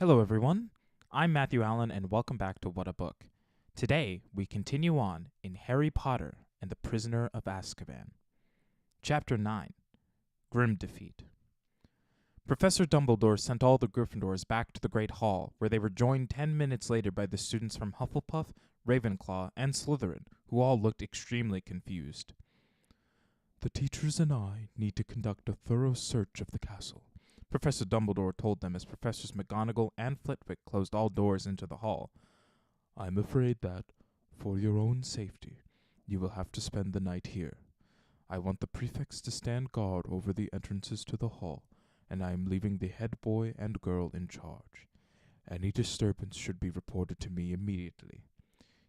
Hello, everyone. I'm Matthew Allen, and welcome back to What a Book. Today, we continue on in Harry Potter and the Prisoner of Azkaban. Chapter 9 Grim Defeat. Professor Dumbledore sent all the Gryffindors back to the Great Hall, where they were joined 10 minutes later by the students from Hufflepuff, Ravenclaw, and Slytherin, who all looked extremely confused. The teachers and I need to conduct a thorough search of the castle, Professor Dumbledore told them as Professors McGonagall and Flitwick closed all doors into the hall. I'm afraid that, for your own safety, you will have to spend the night here. I want the prefects to stand guard over the entrances to the hall, and I am leaving the head boy and girl in charge. Any disturbance should be reported to me immediately.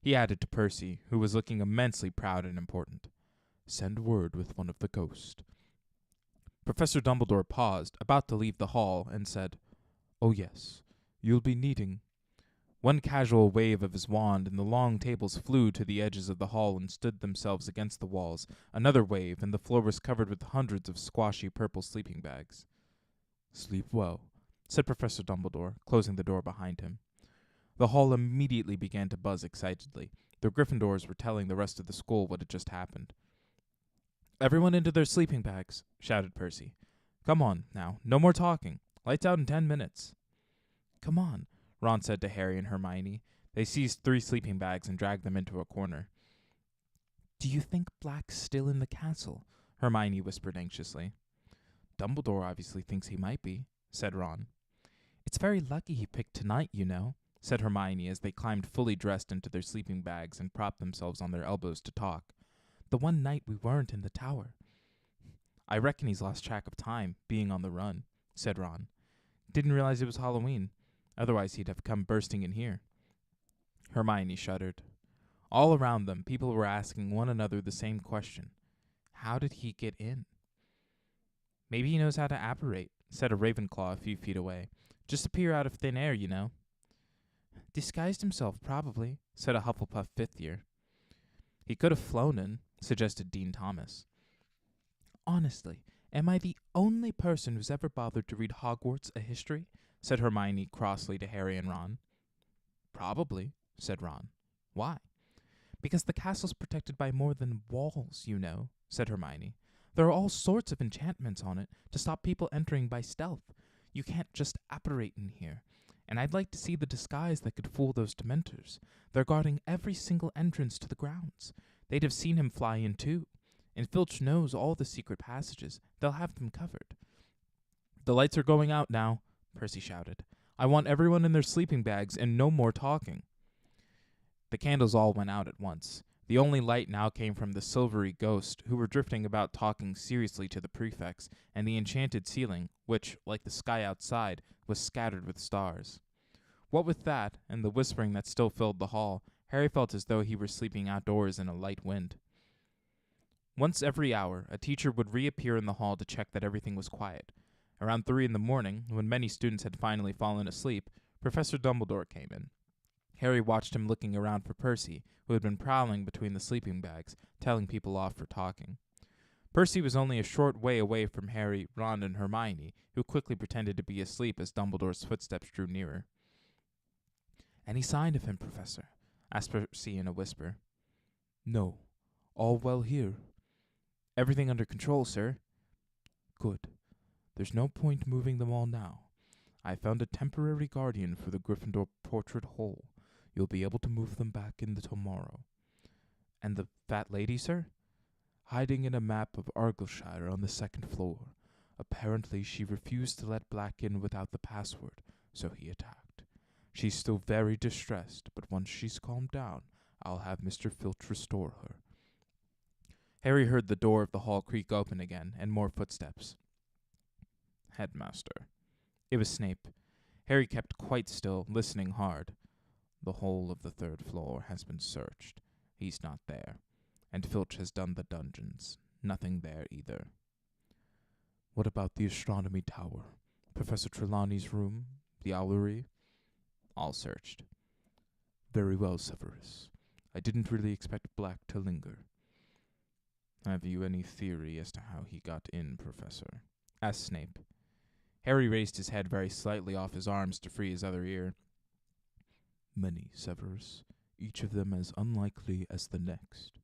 He added to Percy, who was looking immensely proud and important. Send word with one of the ghosts. Professor Dumbledore paused, about to leave the hall, and said, Oh yes, you'll be needing. One casual wave of his wand, and the long tables flew to the edges of the hall and stood themselves against the walls. Another wave, and the floor was covered with hundreds of squashy purple sleeping bags. Sleep well, said Professor Dumbledore, closing the door behind him. The hall immediately began to buzz excitedly. The Gryffindors were telling the rest of the school what had just happened. Everyone into their sleeping bags, shouted Percy. Come on, now, no more talking. Lights out in 10 minutes. Come on, Ron said to Harry and Hermione. They seized 3 sleeping bags and dragged them into a corner. Do you think Black's still in the castle? Hermione whispered anxiously. Dumbledore obviously thinks he might be, said Ron. It's very lucky he picked tonight, you know, said Hermione as they climbed fully dressed into their sleeping bags and propped themselves on their elbows to talk. The one night we weren't in the tower. I reckon he's lost track of time, being on the run, said Ron. Didn't realize it was Halloween. Otherwise he'd have come bursting in here. Hermione shuddered. All around them, people were asking one another the same question. How did he get in? Maybe he knows how to apparate, said a Ravenclaw a few feet away. Just appear out of thin air, you know. Disguised himself, probably, said a Hufflepuff 5th year. He could have flown in, suggested Dean Thomas. Honestly, am I the only person who's ever bothered to read Hogwarts a history? Said Hermione crossly to Harry and Ron. Probably, said Ron. Why? Because the castle's protected by more than walls, you know, said Hermione. There are all sorts of enchantments on it to stop people entering by stealth. You can't just apparate in here. And I'd like to see the disguise that could fool those Dementors. They're guarding every single entrance to the grounds. They'd have seen him fly in too. And Filch knows all the secret passages. They'll have them covered. The lights are going out now, Percy shouted. I want everyone in their sleeping bags and no more talking. The candles all went out at once. The only light now came from the silvery ghosts, who were drifting about talking seriously to the prefects, and the enchanted ceiling, which, like the sky outside, was scattered with stars. What with that, and the whispering that still filled the hall, Harry felt as though he were sleeping outdoors in a light wind. Once every hour, a teacher would reappear in the hall to check that everything was quiet. Around 3 a.m, when many students had finally fallen asleep, Professor Dumbledore came in. Harry watched him looking around for Percy, who had been prowling between the sleeping bags, telling people off for talking. Percy was only a short way away from Harry, Ron, and Hermione, who quickly pretended to be asleep as Dumbledore's footsteps drew nearer. Any sign of him, Professor? Asked Percy in a whisper. No. All well here. Everything under control, sir. Good. There's no point moving them all now. I found a temporary guardian for the Gryffindor portrait hole. You'll be able to move them back in tomorrow. And the fat lady, sir? Hiding in a map of Argyllshire on the 2nd floor. Apparently she refused to let Black in without the password, so he attacked. She's still very distressed, but once she's calmed down, I'll have Mr. Filch restore her. Harry heard the door of the hall creak open again, and more footsteps. Headmaster. It was Snape. Harry kept quite still, listening hard. The whole of the 3rd floor has been searched. He's not there. And Filch has done the dungeons. Nothing there either. What about the astronomy tower? Professor Trelawney's room? The owlery? All searched. Very well, Severus. I didn't really expect Black to linger. Have you any theory as to how he got in, Professor? Asked Snape. Harry raised his head very slightly off his arms to free his other ear. Many, Severus, each of them as unlikely as the next.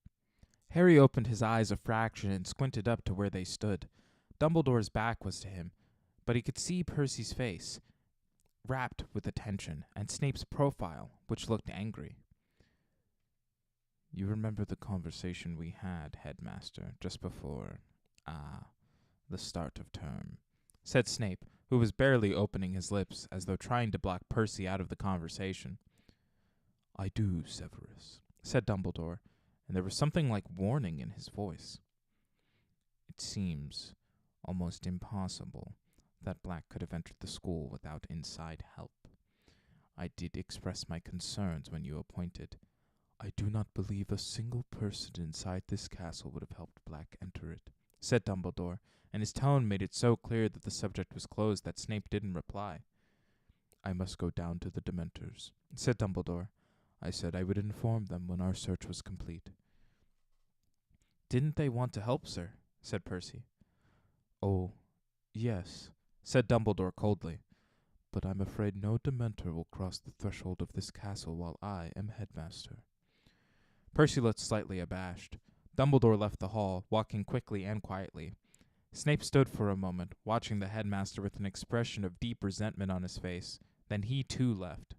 Harry opened his eyes a fraction and squinted up to where they stood. Dumbledore's back was to him, but he could see Percy's face, rapt with attention, and Snape's profile, which looked angry. You remember the conversation we had, Headmaster, just before, the start of term, said Snape, who was barely opening his lips as though trying to block Percy out of the conversation. I do, Severus, said Dumbledore, and there was something like warning in his voice. It seems almost impossible that Black could have entered the school without inside help. I did express my concerns when you appointed. I do not believe a single person inside this castle would have helped Black enter it, said Dumbledore, and his tone made it so clear that the subject was closed that Snape didn't reply. I must go down to the Dementors, said Dumbledore. I said I would inform them when our search was complete. Didn't they want to help, sir? Said Percy. Oh, yes, said Dumbledore coldly. But I'm afraid no Dementor will cross the threshold of this castle while I am headmaster. Percy looked slightly abashed. Dumbledore left the hall, walking quickly and quietly. Snape stood for a moment, watching the headmaster with an expression of deep resentment on his face. Then he too left.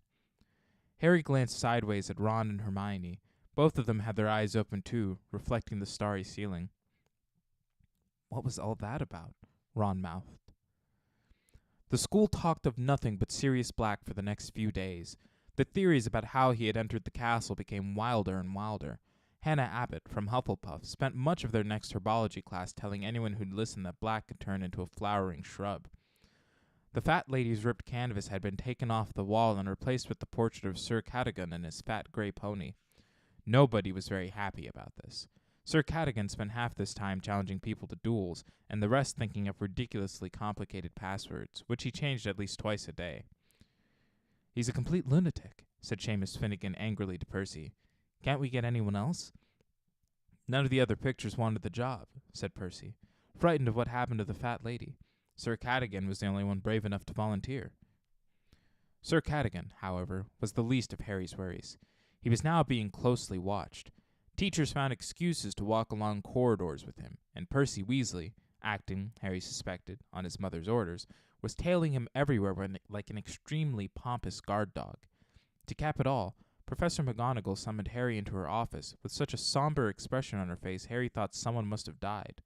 Harry glanced sideways at Ron and Hermione. Both of them had their eyes open too, reflecting the starry ceiling. What was all that about? Ron mouthed. The school talked of nothing but Sirius Black for the next few days. The theories about how he had entered the castle became wilder and wilder. Hannah Abbott, from Hufflepuff, spent much of their next herbology class telling anyone who'd listen that Black could turn into a flowering shrub. The fat lady's ripped canvas had been taken off the wall and replaced with the portrait of Sir Cadogan and his fat gray pony. Nobody was very happy about this. Sir Cadogan spent half this time challenging people to duels, and the rest thinking up ridiculously complicated passwords, which he changed at least twice a day. He's a complete lunatic, said Seamus Finnegan angrily to Percy. Can't we get anyone else? None of the other pictures wanted the job, said Percy, frightened of what happened to the fat lady. Sir Cadogan was the only one brave enough to volunteer. Sir Cadogan, however, was the least of Harry's worries. He was now being closely watched. Teachers found excuses to walk along corridors with him, and Percy Weasley, acting, Harry suspected, on his mother's orders, was tailing him everywhere like an extremely pompous guard dog. To cap it all, Professor McGonagall summoned Harry into her office. With such a somber expression on her face, Harry thought someone must have died.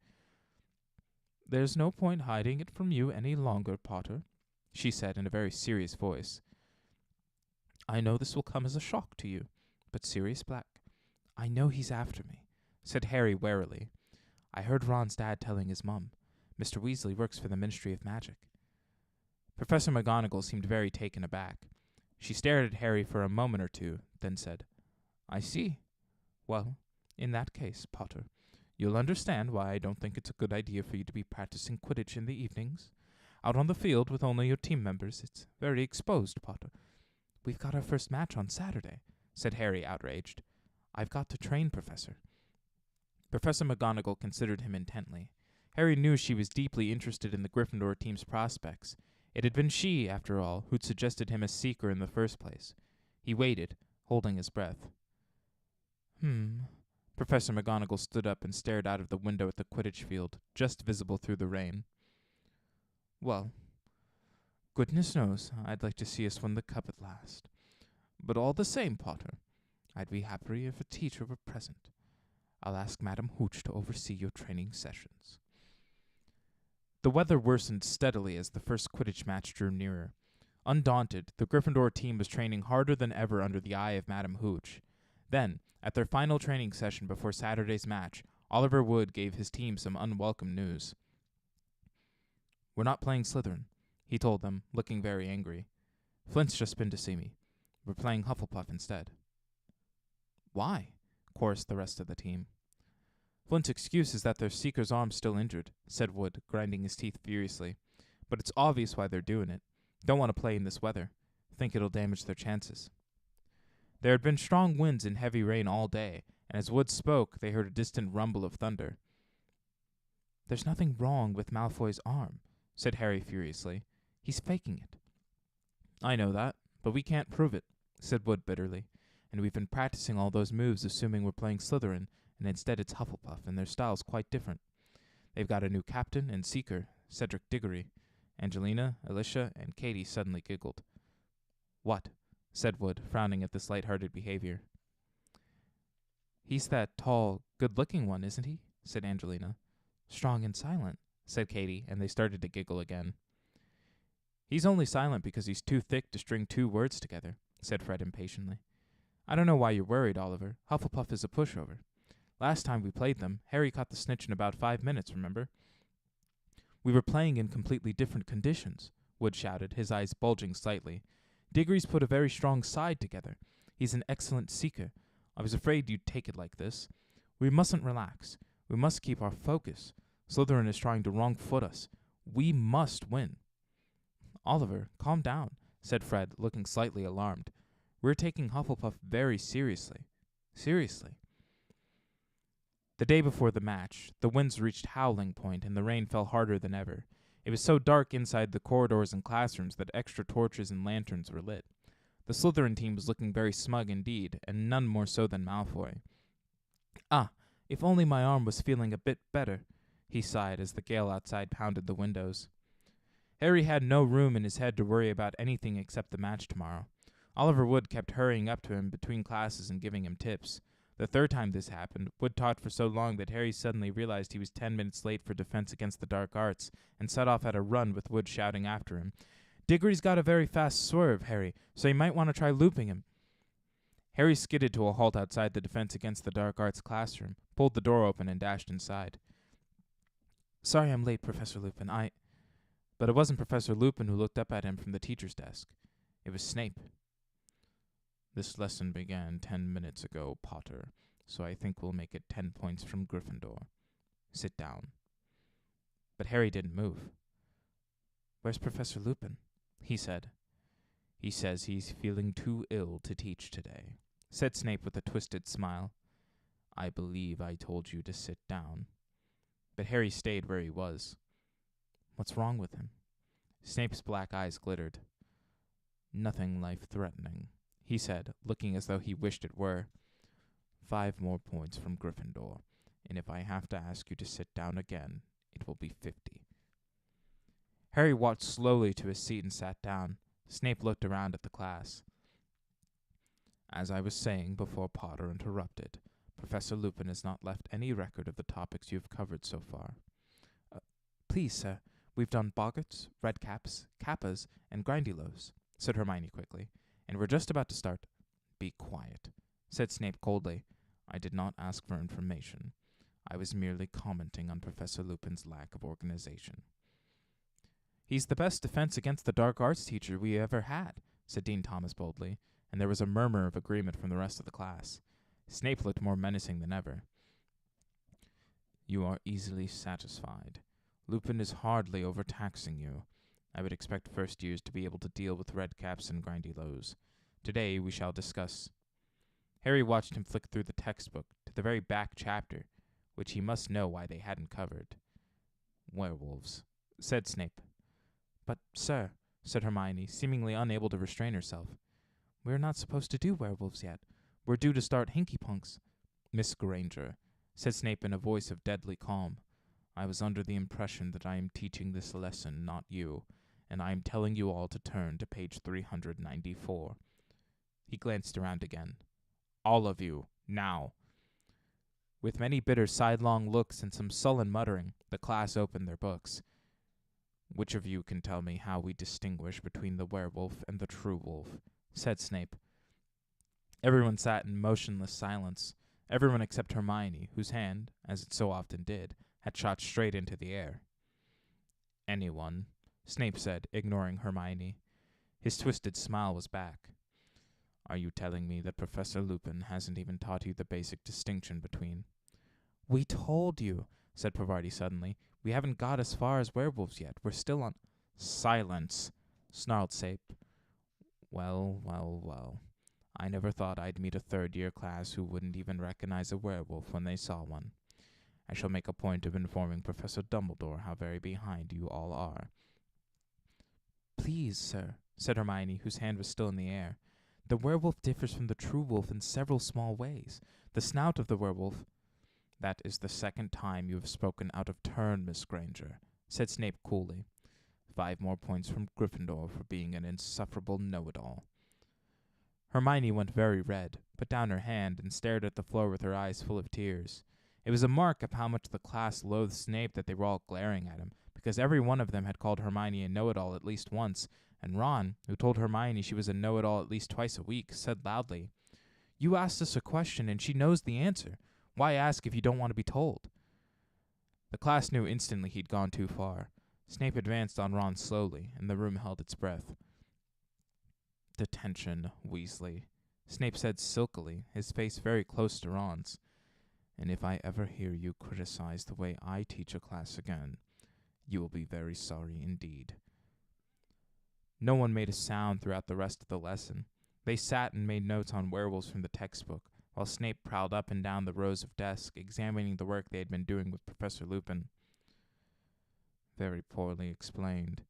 There's no point hiding it from you any longer, Potter, she said in a very serious voice. I know this will come as a shock to you, but Sirius Black, I know he's after me, said Harry warily. I heard Ron's dad telling his mum. Mr. Weasley works for the Ministry of Magic. Professor McGonagall seemed very taken aback. She stared at Harry for a moment or two, then said, I see. Well, in that case, Potter, you'll understand why I don't think it's a good idea for you to be practicing Quidditch in the evenings. Out on the field with only your team members, it's very exposed, Potter. We've got our first match on Saturday, said Harry, outraged. I've got to train, Professor. Professor McGonagall considered him intently. Harry knew she was deeply interested in the Gryffindor team's prospects. It had been she, after all, who'd suggested him as seeker in the first place. He waited, holding his breath. Professor McGonagall stood up and stared out of the window at the Quidditch field, just visible through the rain. Well, goodness knows I'd like to see us win the cup at last. But all the same, Potter, I'd be happier if a teacher were present. I'll ask Madam Hooch to oversee your training sessions. The weather worsened steadily as the first Quidditch match drew nearer. Undaunted, the Gryffindor team was training harder than ever under the eye of Madam Hooch. Then, at their final training session before Saturday's match, Oliver Wood gave his team some unwelcome news. We're not playing Slytherin, he told them, looking very angry. Flint's just been to see me. We're playing Hufflepuff instead. Why? Chorused the rest of the team. Flint's excuse is that their seeker's arm's still injured, said Wood, grinding his teeth furiously. But it's obvious why they're doing it. Don't want to play in this weather. Think it'll damage their chances. There had been strong winds and heavy rain all day, and as Wood spoke, they heard a distant rumble of thunder. There's nothing wrong with Malfoy's arm, said Harry furiously. He's faking it." "I know that, but we can't prove it," said Wood bitterly. "And we've been practicing all those moves assuming we're playing Slytherin, and instead it's Hufflepuff, and their style's quite different. They've got a new captain and seeker, Cedric Diggory." Angelina, Alicia, and Katie suddenly giggled. "What?" said Wood, frowning at this light-hearted behavior. "He's that tall, good-looking one, isn't he?" said Angelina. "Strong and silent," said Katie, and they started to giggle again. "He's only silent because he's too thick to string 2 words together," said Fred impatiently. "I don't know why you're worried, Oliver. Hufflepuff is a pushover. Last time we played them, Harry caught the snitch in about 5 minutes, remember?" "We were playing in completely different conditions," Wood shouted, his eyes bulging slightly. "Diggory's put a very strong side together. He's an excellent seeker. I was afraid you'd take it like this. We mustn't relax. We must keep our focus. Slytherin is trying to wrong-foot us. We must win." "Oliver, calm down," said Fred, looking slightly alarmed. "We're taking Hufflepuff very seriously." "Seriously." The day before the match, the winds reached howling point and the rain fell harder than ever. It was so dark inside the corridors and classrooms that extra torches and lanterns were lit. The Slytherin team was looking very smug indeed, and none more so than Malfoy. "Ah, if only my arm was feeling a bit better," he sighed as the gale outside pounded the windows. Harry had no room in his head to worry about anything except the match tomorrow. Oliver Wood kept hurrying up to him between classes and giving him tips. The 3rd time this happened, Wood taught for so long that Harry suddenly realized he was 10 minutes late for Defense Against the Dark Arts, and set off at a run with Wood shouting after him, "Diggory's got a very fast swerve, Harry, so you might want to try looping him." Harry skidded to a halt outside the Defense Against the Dark Arts classroom, pulled the door open, and dashed inside. "Sorry I'm late, Professor Lupin. But it wasn't Professor Lupin who looked up at him from the teacher's desk. It was Snape. "This lesson began 10 minutes ago, Potter, so I think we'll make it 10 points from Gryffindor. Sit down." But Harry didn't move. "Where's Professor Lupin?" he said. "He says he's feeling too ill to teach today," said Snape with a twisted smile. "I believe I told you to sit down." But Harry stayed where he was. "What's wrong with him?" Snape's black eyes glittered. "Nothing life-threatening," he said, looking as though he wished it were. 5 more points from Gryffindor, and if I have to ask you to sit down again, it will be 50. Harry walked slowly to his seat and sat down. Snape looked around at the class. "As I was saying before Potter interrupted, Professor Lupin has not left any record of the topics you have covered so far." "Please, sir, we've done boggarts, redcaps, kappas, and grindylows," said Hermione quickly, "and we're just about to start." "Be quiet," said Snape coldly. "I did not ask for information. I was merely commenting on Professor Lupin's lack of organization." "He's the best Defense Against the Dark Arts teacher we ever had," said Dean Thomas boldly, and there was a murmur of agreement from the rest of the class. Snape looked more menacing than ever. "You are easily satisfied. Lupin is hardly overtaxing you. I would expect first years to be able to deal with redcaps and grindylows. Today we shall discuss—" Harry watched him flick through the textbook to the very back chapter, which he must know why they hadn't covered. "Werewolves," said Snape. "But, sir," said Hermione, seemingly unable to restrain herself, "we're not supposed to do werewolves yet. We're due to start Hinky-Punks." "Miss Granger," said Snape in a voice of deadly calm, "I was under the impression that I am teaching this lesson, not you, and I am telling you all to turn to page 394. He glanced around again. "All of you, now." With many bitter sidelong looks and some sullen muttering, the class opened their books. "Which of you can tell me how we distinguish between the werewolf and the true wolf?" said Snape. Everyone sat in motionless silence, everyone except Hermione, whose hand, as it so often did, had shot straight into the air. "Anyone," Snape said, ignoring Hermione. His twisted smile was back. "Are you telling me that Professor Lupin hasn't even taught you the basic distinction between—" "We told you," said Parvati suddenly. "We haven't got as far as werewolves yet. We're still on—" "Silence!" snarled Snape. Well, well, well. I never thought I'd meet a third-year class who wouldn't even recognize a werewolf when they saw one. I shall make a point of informing Professor Dumbledore how very behind you all are." Please, sir, said Hermione, whose hand was still in the air. The werewolf differs from the true wolf in several small ways. The snout of the werewolf— That is the second time you have spoken out of turn, Miss Granger, said Snape coolly. 5 more points from Gryffindor for being an insufferable know-it-all. Hermione went very red, put down her hand, and stared at the floor with her eyes full of tears. It was a mark of how much the class loathed Snape that they were all glaring at him, because every one of them had called Hermione a know-it-all at least once, and Ron, who told Hermione she was a know-it-all at least twice a week, said loudly, "You asked us a question, and she knows the answer. Why ask if you don't want to be told?" The class knew instantly he'd gone too far. Snape advanced on Ron slowly, and the room held its breath. "Detention, Weasley," Snape said silkily, his face very close to Ron's. "And if I ever hear you criticize the way I teach a class again, you will be very sorry indeed." No one made a sound throughout the rest of the lesson. They sat and made notes on werewolves from the textbook, while Snape prowled up and down the rows of desks, examining the work they had been doing with Professor Lupin. "Very poorly explained.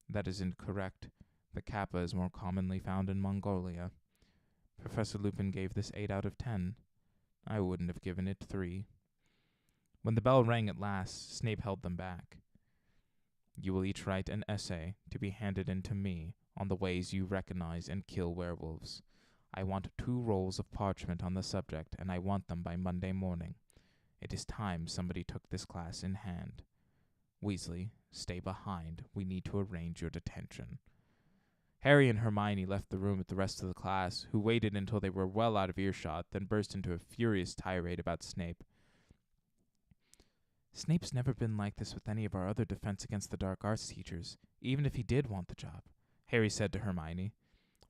That is incorrect. The kappa is more commonly found in Mongolia. Professor Lupin gave this 8 out of 10. I wouldn't have given it 3. When the bell rang at last, Snape held them back. "You will each write an essay to be handed in to me on the ways you recognize and kill werewolves. I want 2 rolls of parchment on the subject, and I want them by Monday morning. It is time somebody took this class in hand. Weasley, stay behind. We need to arrange your detention." Harry and Hermione left the room with the rest of the class, who waited until they were well out of earshot, then burst into a furious tirade about Snape. "Snape's never been like this with any of our other Defense Against the Dark Arts teachers, even if he did want the job," Harry said to Hermione.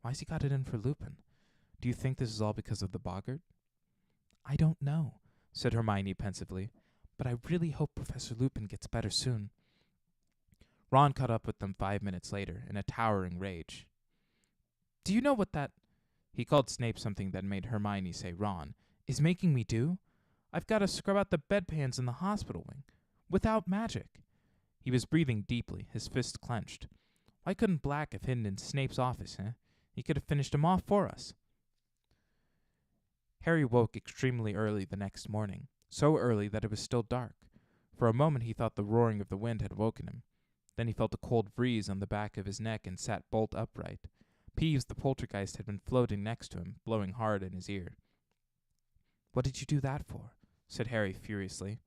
"Why's he got it in for Lupin? Do you think this is all because of the boggart?" "I don't know," said Hermione pensively, "but I really hope Professor Lupin gets better soon." Ron caught up with them 5 minutes later, in a towering rage. "Do you know what that—" he called Snape something that made Hermione say Ron— "is making me do? I've got to scrub out the bedpans in the hospital wing. Without magic." He was breathing deeply, his fists clenched. "Why couldn't Black have hidden in Snape's office, eh? He could have finished him off for us." Harry woke extremely early the next morning, so early that it was still dark. For a moment he thought the roaring of the wind had woken him. Then he felt a cold breeze on the back of his neck and sat bolt upright. Peeves the poltergeist had been floating next to him, blowing hard in his ear. "What did you do that for?" said Harry furiously.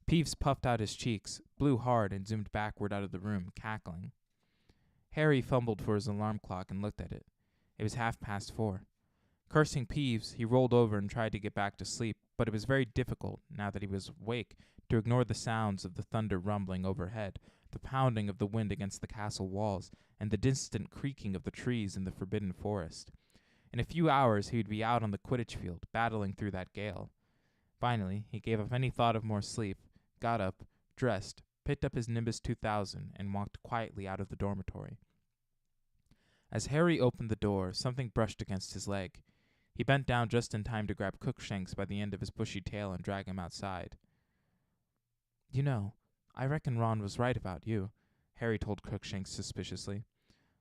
Peeves puffed out his cheeks, blew hard, and zoomed backward out of the room, cackling. Harry fumbled for his alarm clock and looked at it. It was 4:30. Cursing Peeves, he rolled over and tried to get back to sleep, but it was very difficult, now that he was awake, to ignore the sounds of the thunder rumbling overhead, the pounding of the wind against the castle walls, and the distant creaking of the trees in the forbidden forest. In a few hours he would be out on the Quidditch field, battling through that gale. Finally, he gave up any thought of more sleep, got up, dressed, picked up his Nimbus 2000, and walked quietly out of the dormitory. As Harry opened the door, something brushed against his leg. He bent down just in time to grab Cookshanks by the end of his bushy tail and drag him outside. "You know, I reckon Ron was right about you," Harry told Cookshanks suspiciously.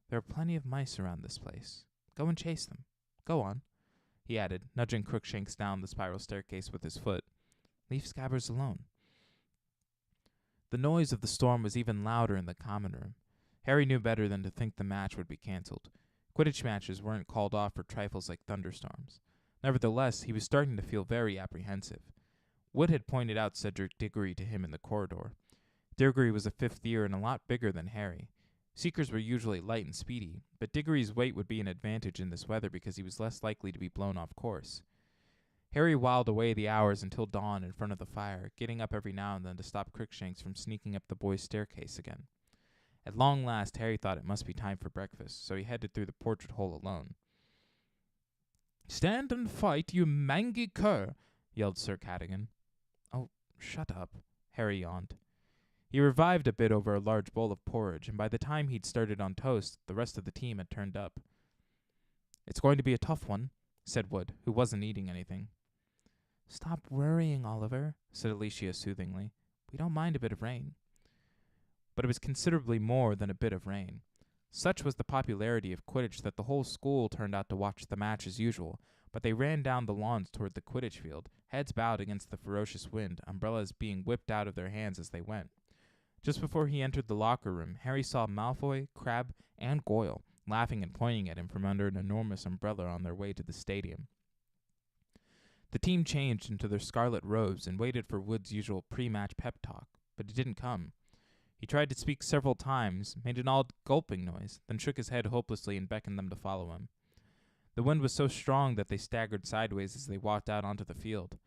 "There are plenty of mice around this place. Go and chase them. Go on," he added, nudging Cookshanks down the spiral staircase with his foot. "Leave Scabbers alone." The noise of the storm was even louder in the common room. Harry knew better than to think the match would be cancelled. Quidditch matches weren't called off for trifles like thunderstorms. Nevertheless, he was starting to feel very apprehensive. Wood had pointed out Cedric Diggory to him in the corridor. Diggory was a 5th year and a lot bigger than Harry. Seekers were usually light and speedy, but Diggory's weight would be an advantage in this weather because he was less likely to be blown off course. Harry whiled away the hours until dawn in front of the fire, getting up every now and then to stop Crookshanks from sneaking up the boys' staircase again. At long last, Harry thought it must be time for breakfast, so he headed through the portrait hole alone. "Stand and fight, you mangy cur!" yelled Sir Cadogan. "Oh, shut up," Harry yawned. He revived a bit over a large bowl of porridge, and by the time he'd started on toast, the rest of the team had turned up. "It's going to be a tough one," said Wood, who wasn't eating anything. "Stop worrying, Oliver," said Alicia soothingly. "We don't mind a bit of rain." But it was considerably more than a bit of rain. Such was the popularity of Quidditch that the whole school turned out to watch the match as usual, but they ran down the lawns toward the Quidditch field, heads bowed against the ferocious wind, umbrellas being whipped out of their hands as they went. Just before he entered the locker room, Harry saw Malfoy, Crabbe, and Goyle laughing and pointing at him from under an enormous umbrella on their way to the stadium. The team changed into their scarlet robes and waited for Wood's usual pre-match pep talk, but it didn't come. He tried to speak several times, made an odd gulping noise, then shook his head hopelessly and beckoned them to follow him. The wind was so strong that they staggered sideways as they walked out onto the field.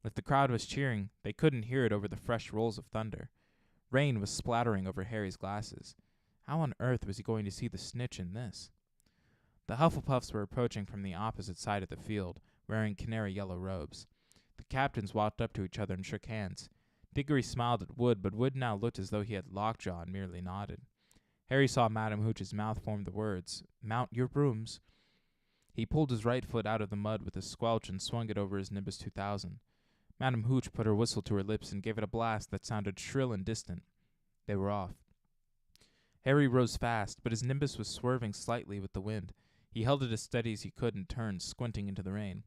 If the crowd was cheering, they couldn't hear it over the fresh rolls of thunder. Rain was splattering over Harry's glasses. How on earth was he going to see the snitch in this? The Hufflepuffs were approaching from the opposite side of the field, wearing canary-yellow robes. The captains walked up to each other and shook hands. Diggory smiled at Wood, but Wood now looked as though he had lockjaw and merely nodded. Harry saw Madam Hooch's mouth form the words, "Mount your brooms." He pulled his right foot out of the mud with a squelch and swung it over his Nimbus 2000. Madam Hooch put her whistle to her lips and gave it a blast that sounded shrill and distant. They were off. Harry rose fast, but his Nimbus was swerving slightly with the wind. He held it as steady as he could and turned, squinting into the rain.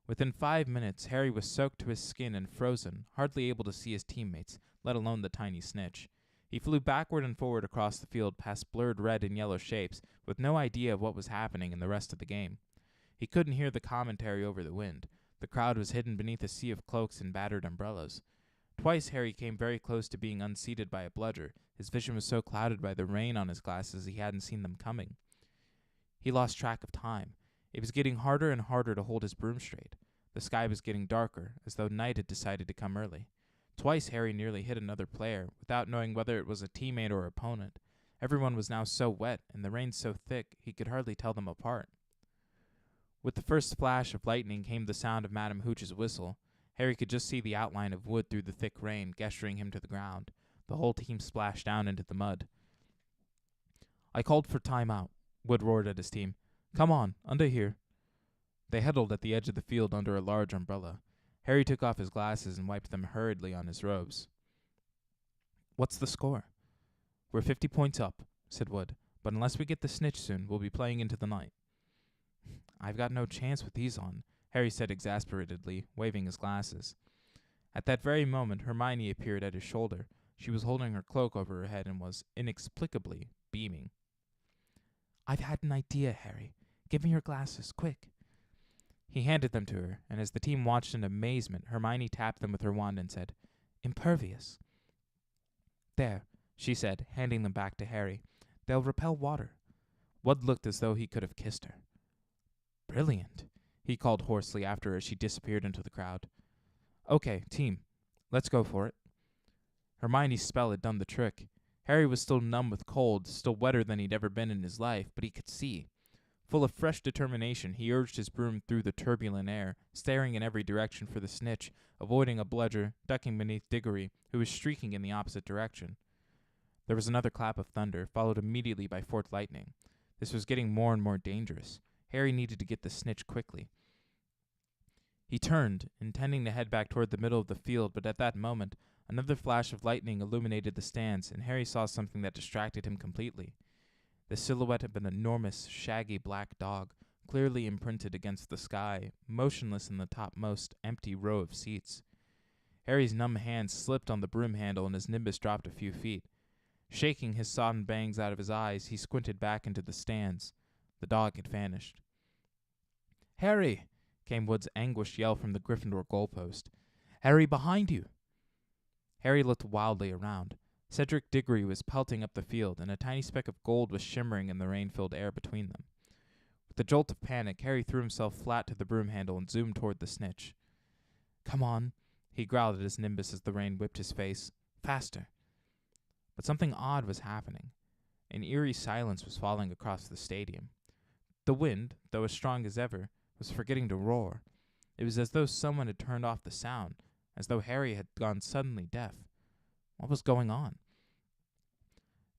Within 5 minutes, Harry was soaked to his skin and frozen, hardly able to see his teammates, let alone the tiny snitch. He flew backward and forward across the field past blurred red and yellow shapes, with no idea of what was happening in the rest of the game. He couldn't hear the commentary over the wind. The crowd was hidden beneath a sea of cloaks and battered umbrellas. Twice Harry came very close to being unseated by a bludger. His vision was so clouded by the rain on his glasses he hadn't seen them coming. He lost track of time. It was getting harder and harder to hold his broom straight. The sky was getting darker, as though night had decided to come early. Twice Harry nearly hit another player, without knowing whether it was a teammate or opponent. Everyone was now so wet, and the rain so thick, he could hardly tell them apart. With the first flash of lightning came the sound of Madam Hooch's whistle. Harry could just see the outline of Wood through the thick rain, gesturing him to the ground. The whole team splashed down into the mud. "I called for time-out," Wood roared at his team. "Come on, under here." They huddled at the edge of the field under a large umbrella. Harry took off his glasses and wiped them hurriedly on his robes. "What's the score?" "We're 50 points up," said Wood, "but unless we get the snitch soon, we'll be playing into the night." "I've got no chance with these on," Harry said exasperatedly, waving his glasses. At that very moment, Hermione appeared at his shoulder. She was holding her cloak over her head and was inexplicably beaming. "I've had an idea, Harry. Give me your glasses, quick." He handed them to her, and as the team watched in amazement, Hermione tapped them with her wand and said, "Impervious." "There," she said, handing them back to Harry. "They'll repel water." Wood looked as though he could have kissed her. "Brilliant," he called hoarsely after her as she disappeared into the crowd. "Okay, team, let's go for it." Hermione's spell had done the trick. Harry was still numb with cold, still wetter than he'd ever been in his life, but he could see. Full of fresh determination, he urged his broom through the turbulent air, staring in every direction for the snitch, avoiding a bludger, ducking beneath Diggory, who was streaking in the opposite direction. There was another clap of thunder, followed immediately by forked lightning. This was getting more and more dangerous. Harry needed to get the snitch quickly. He turned, intending to head back toward the middle of the field, but at that moment, another flash of lightning illuminated the stands, and Harry saw something that distracted him completely. The silhouette of an enormous, shaggy black dog, clearly imprinted against the sky, motionless in the topmost empty row of seats. Harry's numb hand slipped on the broom handle and his Nimbus dropped a few feet. Shaking his sodden bangs out of his eyes, he squinted back into the stands. The dog had vanished. "Harry!" came Wood's anguished yell from the Gryffindor goalpost. "Harry, behind you!" Harry looked wildly around. Cedric Diggory was pelting up the field, and a tiny speck of gold was shimmering in the rain-filled air between them. With a jolt of panic, Harry threw himself flat to the broom handle and zoomed toward the snitch. "Come on," he growled at his Nimbus as the rain whipped his face. "Faster." But something odd was happening. An eerie silence was falling across the stadium. The wind, though as strong as ever, was forgetting to roar. It was as though someone had turned off the sound, as though Harry had gone suddenly deaf. What was going on?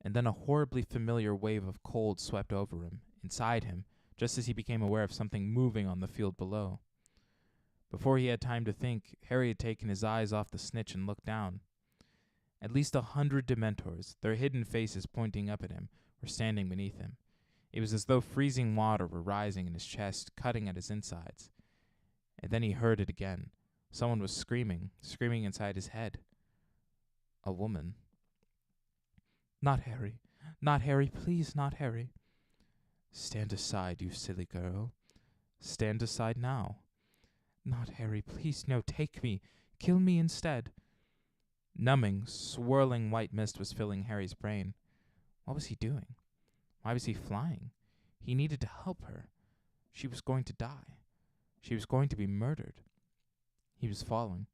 And then a horribly familiar wave of cold swept over him, inside him, just as he became aware of something moving on the field below. Before he had time to think, Harry had taken his eyes off the snitch and looked down. At least 100 Dementors, their hidden faces pointing up at him, were standing beneath him. It was as though freezing water were rising in his chest, cutting at his insides. And then he heard it again. Someone was screaming inside his head. A woman. Not Harry. Not Harry. Please, not Harry. Stand aside, you silly girl. Stand aside now. Not Harry. Please, no, take me. Kill me instead. Numbing, swirling white mist was filling Harry's brain. What was he doing? Why was he flying? He needed to help her. She was going to die. She was going to be murdered. He was falling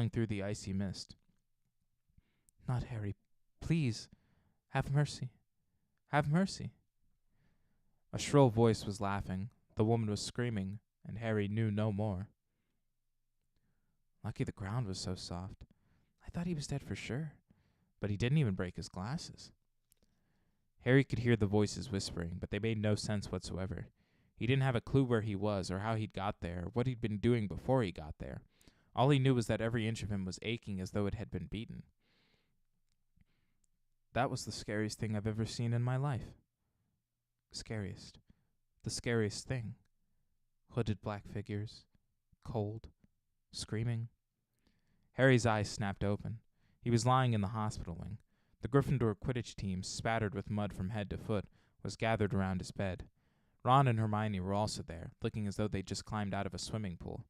through the icy mist. Not Harry. Please, have mercy. Have mercy. A shrill voice was laughing. The woman was screaming, and Harry knew no more. Lucky the ground was so soft. I thought he was dead for sure, but he didn't even break his glasses. Harry could hear the voices whispering, but they made no sense whatsoever. He didn't have a clue where he was, or how he'd got there, or what he'd been doing before he got there. All he knew was that every inch of him was aching as though it had been beaten. That was the scariest thing I've ever seen in my life. Scariest. The scariest thing. Hooded black figures. Cold. Screaming. Harry's eyes snapped open. He was lying in the hospital wing. The Gryffindor Quidditch team, spattered with mud from head to foot, was gathered around his bed. Ron and Hermione were also there, looking as though they'd just climbed out of a swimming pool.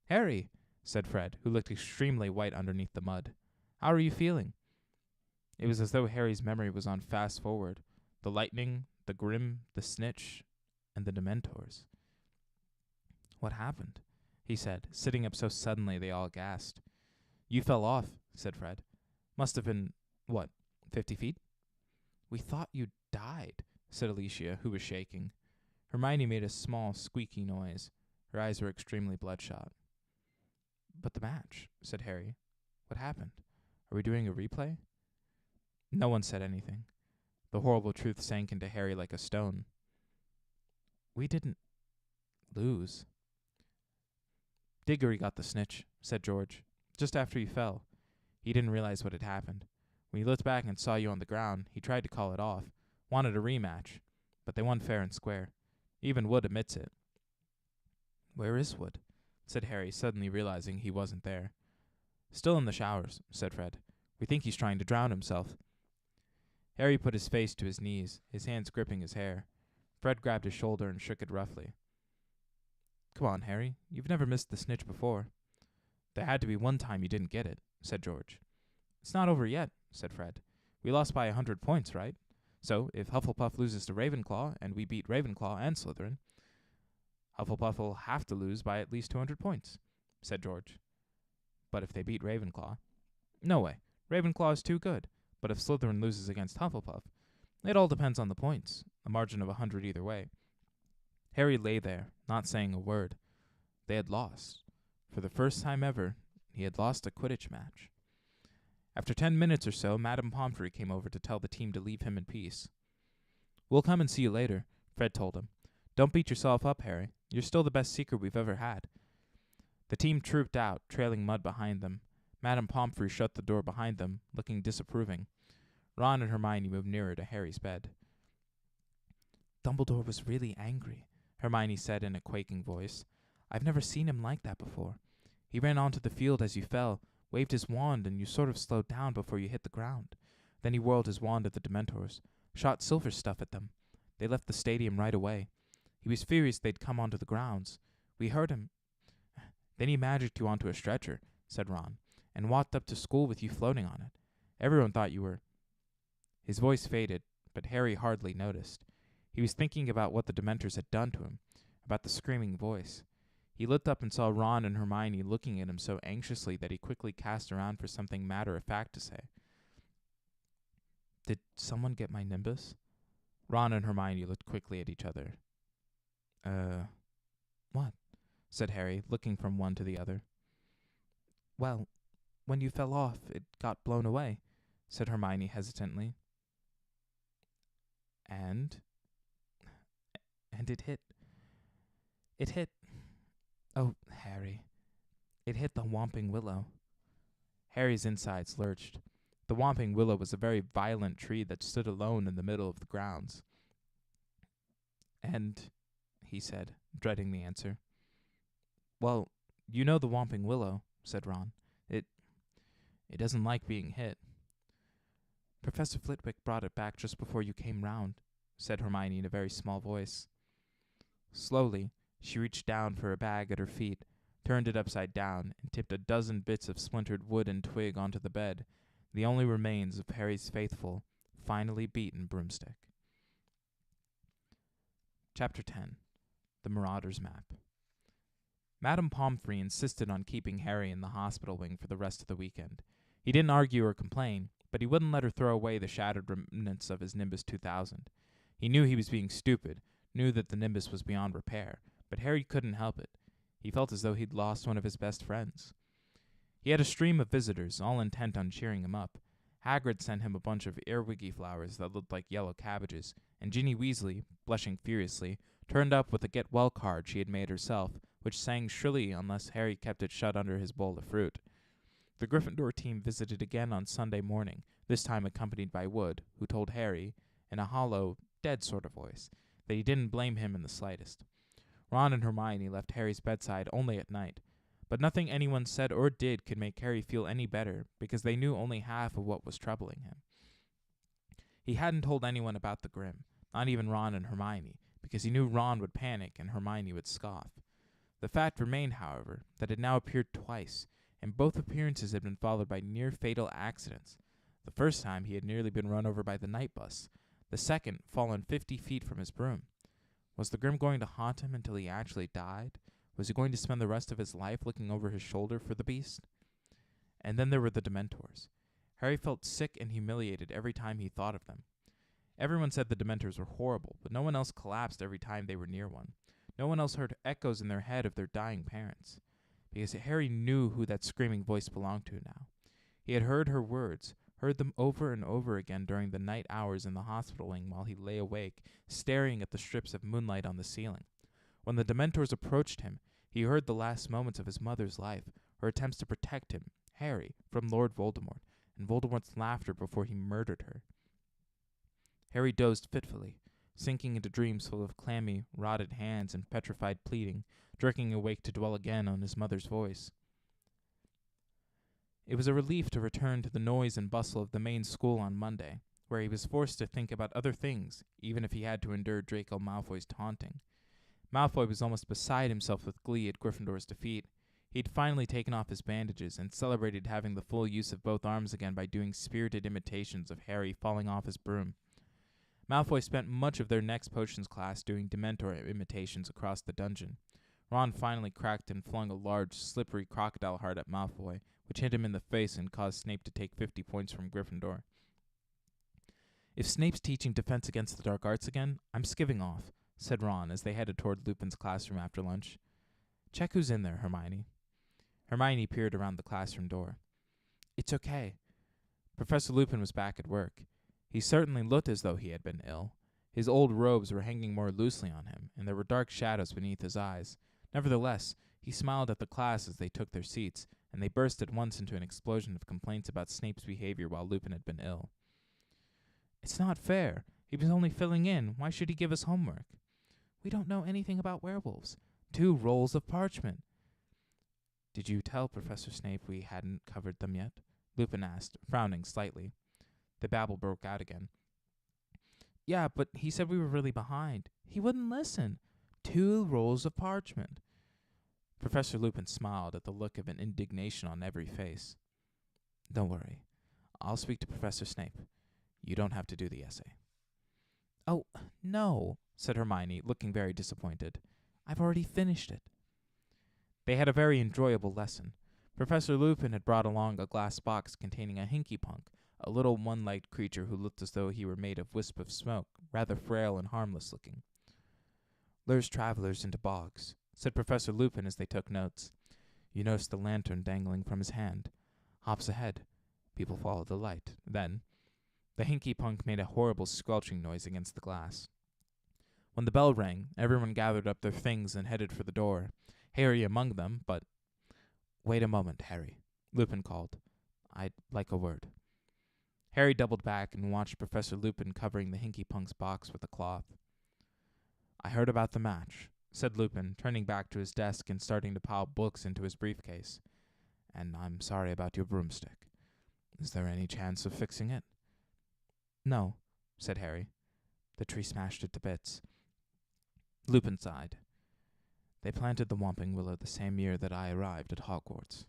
Harry, said Fred, who looked extremely white underneath the mud. How are you feeling? It was as though Harry's memory was on fast forward. The lightning, the Grim, the Snitch, and the Dementors. What happened? He said, sitting up so suddenly they all gasped. You fell off, said Fred. Must have been, 50 feet? We thought you died, said Alicia, who was shaking. Hermione made a small, squeaky noise. Her eyes were extremely bloodshot. But the match, said Harry. What happened? Are we doing a replay? No one said anything. The horrible truth sank into Harry like a stone. We didn't lose. Diggory got the snitch, said George, just after you fell. He didn't realize what had happened. When he looked back and saw you on the ground, he tried to call it off, wanted a rematch, but they won fair and square. Even Wood admits it. Where is Wood? Said Harry, suddenly realizing he wasn't there. Still in the showers, said Fred. We think he's trying to drown himself. Harry put his face to his knees, his hands gripping his hair. Fred grabbed his shoulder and shook it roughly. Come on, Harry. You've never missed the snitch before. There had to be one time you didn't get it, said George. It's not over yet, said Fred. We lost by 100 points, right? So, if Hufflepuff loses to Ravenclaw, and we beat Ravenclaw and Slytherin, Hufflepuff will have to lose by at least 200 points, said George. But if they beat Ravenclaw? No way. Ravenclaw is too good. But if Slytherin loses against Hufflepuff, it all depends on the points, a margin of 100 either way. Harry lay there, not saying a word. They had lost. For the first time ever, he had lost a Quidditch match. After 10 minutes or so, Madame Pomfrey came over to tell the team to leave him in peace. We'll come and see you later, Fred told him. Don't beat yourself up, Harry. You're still the best seeker we've ever had. The team trooped out, trailing mud behind them. Madame Pomfrey shut the door behind them, looking disapproving. Ron and Hermione moved nearer to Harry's bed. Dumbledore was really angry, Hermione said in a quaking voice. I've never seen him like that before. He ran onto the field as you fell, waved his wand, and you sort of slowed down before you hit the ground. Then he whirled his wand at the Dementors, shot silver stuff at them. They left the stadium right away. He was furious they'd come onto the grounds. We heard him. Then he magicked you onto a stretcher, said Ron, and walked up to school with you floating on it. Everyone thought you were... His voice faded, but Harry hardly noticed. He was thinking about what the Dementors had done to him, about the screaming voice. He looked up and saw Ron and Hermione looking at him so anxiously that he quickly cast around for something matter-of-fact to say. Did someone get my nimbus? Ron and Hermione looked quickly at each other. What? Said Harry, looking from one to the other. Well, when you fell off, it got blown away, said Hermione hesitantly. And it hit. It hit. Oh, Harry. It hit the Whomping Willow. Harry's insides lurched. The whomping willow was a very violent tree that stood alone in the middle of the grounds. And, he said, dreading the answer. Well, you know the whomping willow, said Ron. It doesn't like being hit. Professor Flitwick brought it back just before you came round, said Hermione in a very small voice. Slowly, she reached down for a bag at her feet, turned it upside down, and tipped a dozen bits of splintered wood and twig onto the bed, the only remains of Harry's faithful, finally beaten broomstick. Chapter 10. The Marauder's Map. Madame Pomfrey insisted on keeping Harry in the hospital wing for the rest of the weekend. He didn't argue or complain, but he wouldn't let her throw away the shattered remnants of his Nimbus 2000. He knew he was being stupid, knew that the Nimbus was beyond repair, but Harry couldn't help it. He felt as though he'd lost one of his best friends. He had a stream of visitors, all intent on cheering him up. Hagrid sent him a bunch of earwiggy flowers that looked like yellow cabbages, and Ginny Weasley, blushing furiously, turned up with a get-well card she had made herself, which sang shrilly unless Harry kept it shut under his bowl of fruit. The Gryffindor team visited again on Sunday morning, this time accompanied by Wood, who told Harry, in a hollow, dead sort of voice, that he didn't blame him in the slightest. Ron and Hermione left Harry's bedside only at night, but nothing anyone said or did could make Harry feel any better, because they knew only half of what was troubling him. He hadn't told anyone about the Grim, not even Ron and Hermione, because he knew Ron would panic and Hermione would scoff. The fact remained, however, that it now appeared twice, and both appearances had been followed by near-fatal accidents. The first time he had nearly been run over by the night bus, the second fallen 50 feet from his broom. Was the Grim going to haunt him until he actually died? Was he going to spend the rest of his life looking over his shoulder for the beast? And then there were the Dementors. Harry felt sick and humiliated every time he thought of them. Everyone said the Dementors were horrible, but no one else collapsed every time they were near one. No one else heard echoes in their head of their dying parents. Because Harry knew who that screaming voice belonged to now. He had heard her words, heard them over and over again during the night hours in the hospital wing while he lay awake, staring at the strips of moonlight on the ceiling. When the Dementors approached him, he heard the last moments of his mother's life, her attempts to protect him, Harry, from Lord Voldemort, and Voldemort's laughter before he murdered her. Harry dozed fitfully, sinking into dreams full of clammy, rotted hands and petrified pleading, jerking awake to dwell again on his mother's voice. It was a relief to return to the noise and bustle of the main school on Monday, where he was forced to think about other things, even if he had to endure Draco Malfoy's taunting. Malfoy was almost beside himself with glee at Gryffindor's defeat. He'd finally taken off his bandages and celebrated having the full use of both arms again by doing spirited imitations of Harry falling off his broom. Malfoy spent much of their next potions class doing Dementor imitations across the dungeon. Ron finally cracked and flung a large, slippery crocodile heart at Malfoy, which hit him in the face and caused Snape to take 50 points from Gryffindor. If Snape's teaching Defense Against the Dark Arts again, I'm skiving off, said Ron as they headed toward Lupin's classroom after lunch. Check who's in there, Hermione. Hermione peered around the classroom door. It's okay. Professor Lupin was back at work. He certainly looked as though he had been ill. His old robes were hanging more loosely on him, and there were dark shadows beneath his eyes. Nevertheless, he smiled at the class as they took their seats, and they burst at once into an explosion of complaints about Snape's behavior while Lupin had been ill. It's not fair. He was only filling in. Why should he give us homework? We don't know anything about werewolves. 2 rolls of parchment. Did you tell Professor Snape we hadn't covered them yet? Lupin asked, frowning slightly. The babble broke out again. Yeah, but he said we were really behind. He wouldn't listen. 2 rolls of parchment. Professor Lupin smiled at the look of an indignation on every face. Don't worry. I'll speak to Professor Snape. You don't have to do the essay. Oh, no, said Hermione, looking very disappointed. I've already finished it. They had a very enjoyable lesson. Professor Lupin had brought along a glass box containing a hinky-punk, a little one-legged creature who looked as though he were made of wisp of smoke, rather frail and harmless-looking. Lures travelers into bogs, said Professor Lupin as they took notes. You notice the lantern dangling from his hand. Hops ahead. People follow the light. Then, the hinky-punk made a horrible squelching noise against the glass. When the bell rang, everyone gathered up their things and headed for the door, Harry among them, but— Wait a moment, Harry, Lupin called. I'd like a word. Harry doubled back and watched Professor Lupin covering the Hinky-Punk's box with a cloth. I heard about the match, said Lupin, turning back to his desk and starting to pile books into his briefcase. And I'm sorry about your broomstick. Is there any chance of fixing it? No, said Harry. The tree smashed it to bits. Lupin sighed. They planted the whomping willow the same year that I arrived at Hogwarts.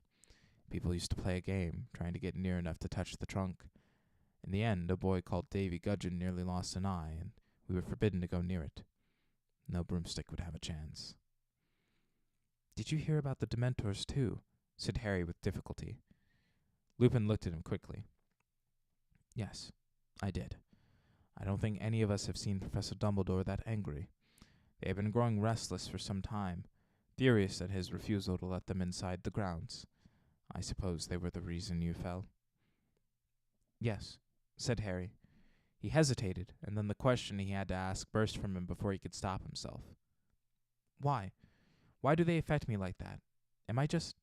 People used to play a game, trying to get near enough to touch the trunk. In the end, a boy called Davy Gudgeon nearly lost an eye, and we were forbidden to go near it. No broomstick would have a chance. Did you hear about the Dementors, too? Said Harry with difficulty. Lupin looked at him quickly. Yes, I did. I don't think any of us have seen Professor Dumbledore that angry. They have been growing restless for some time, furious at his refusal to let them inside the grounds. I suppose they were the reason you fell. Yes, said Harry. He hesitated, and then the question he had to ask burst from him before he could stop himself. Why? Why do they affect me like that? Am I just...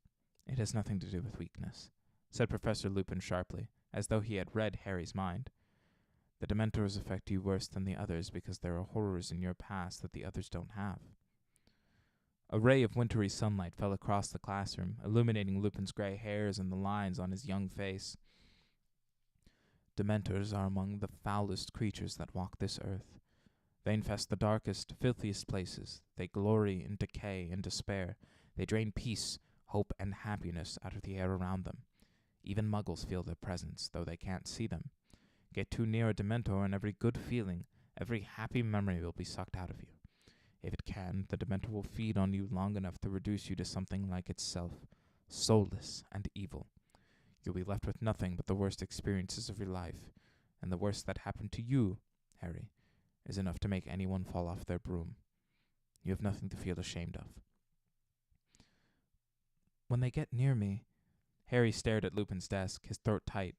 It has nothing to do with weakness, said Professor Lupin sharply, as though he had read Harry's mind. The Dementors affect you worse than the others because there are horrors in your past that the others don't have. A ray of wintry sunlight fell across the classroom, illuminating Lupin's gray hairs and the lines on his young face. Dementors are among the foulest creatures that walk this earth. They infest the darkest, filthiest places. They glory in decay and despair. They drain peace, hope, and happiness out of the air around them. Even muggles feel their presence, though they can't see them. Get too near a Dementor and every good feeling, every happy memory will be sucked out of you. If it can, the Dementor will feed on you long enough to reduce you to something like itself, soulless and evil. You'll be left with nothing but the worst experiences of your life, and the worst that happened to you, Harry, is enough to make anyone fall off their broom. You have nothing to feel ashamed of. When they get near me, Harry stared at Lupin's desk, his throat tight.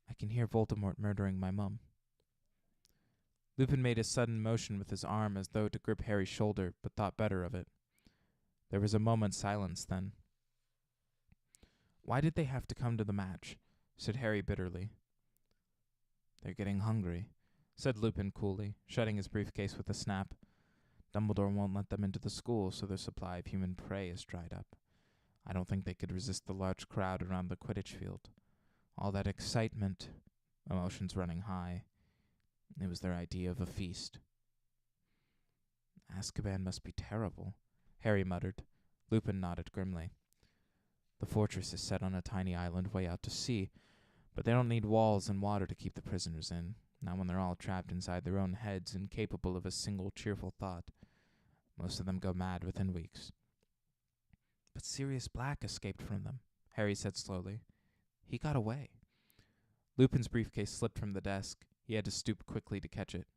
I can hear Voldemort murdering my mum. Lupin made a sudden motion with his arm as though to grip Harry's shoulder, but thought better of it. There was a moment's silence then. Why did they have to come to the match? Said Harry bitterly. They're getting hungry, said Lupin coolly, shutting his briefcase with a snap. Dumbledore won't let them into the school, so their supply of human prey is dried up. I don't think they could resist the large crowd around the Quidditch field. All that excitement, emotions running high. It was their idea of a feast. Azkaban must be terrible, Harry muttered. Lupin nodded grimly. The fortress is set on a tiny island way out to sea, but they don't need walls and water to keep the prisoners in, not when they're all trapped inside their own heads, incapable of a single cheerful thought. Most of them go mad within weeks. But Sirius Black escaped from them, Harry said slowly. He got away. Lupin's briefcase slipped from the desk. He had to stoop quickly to catch it.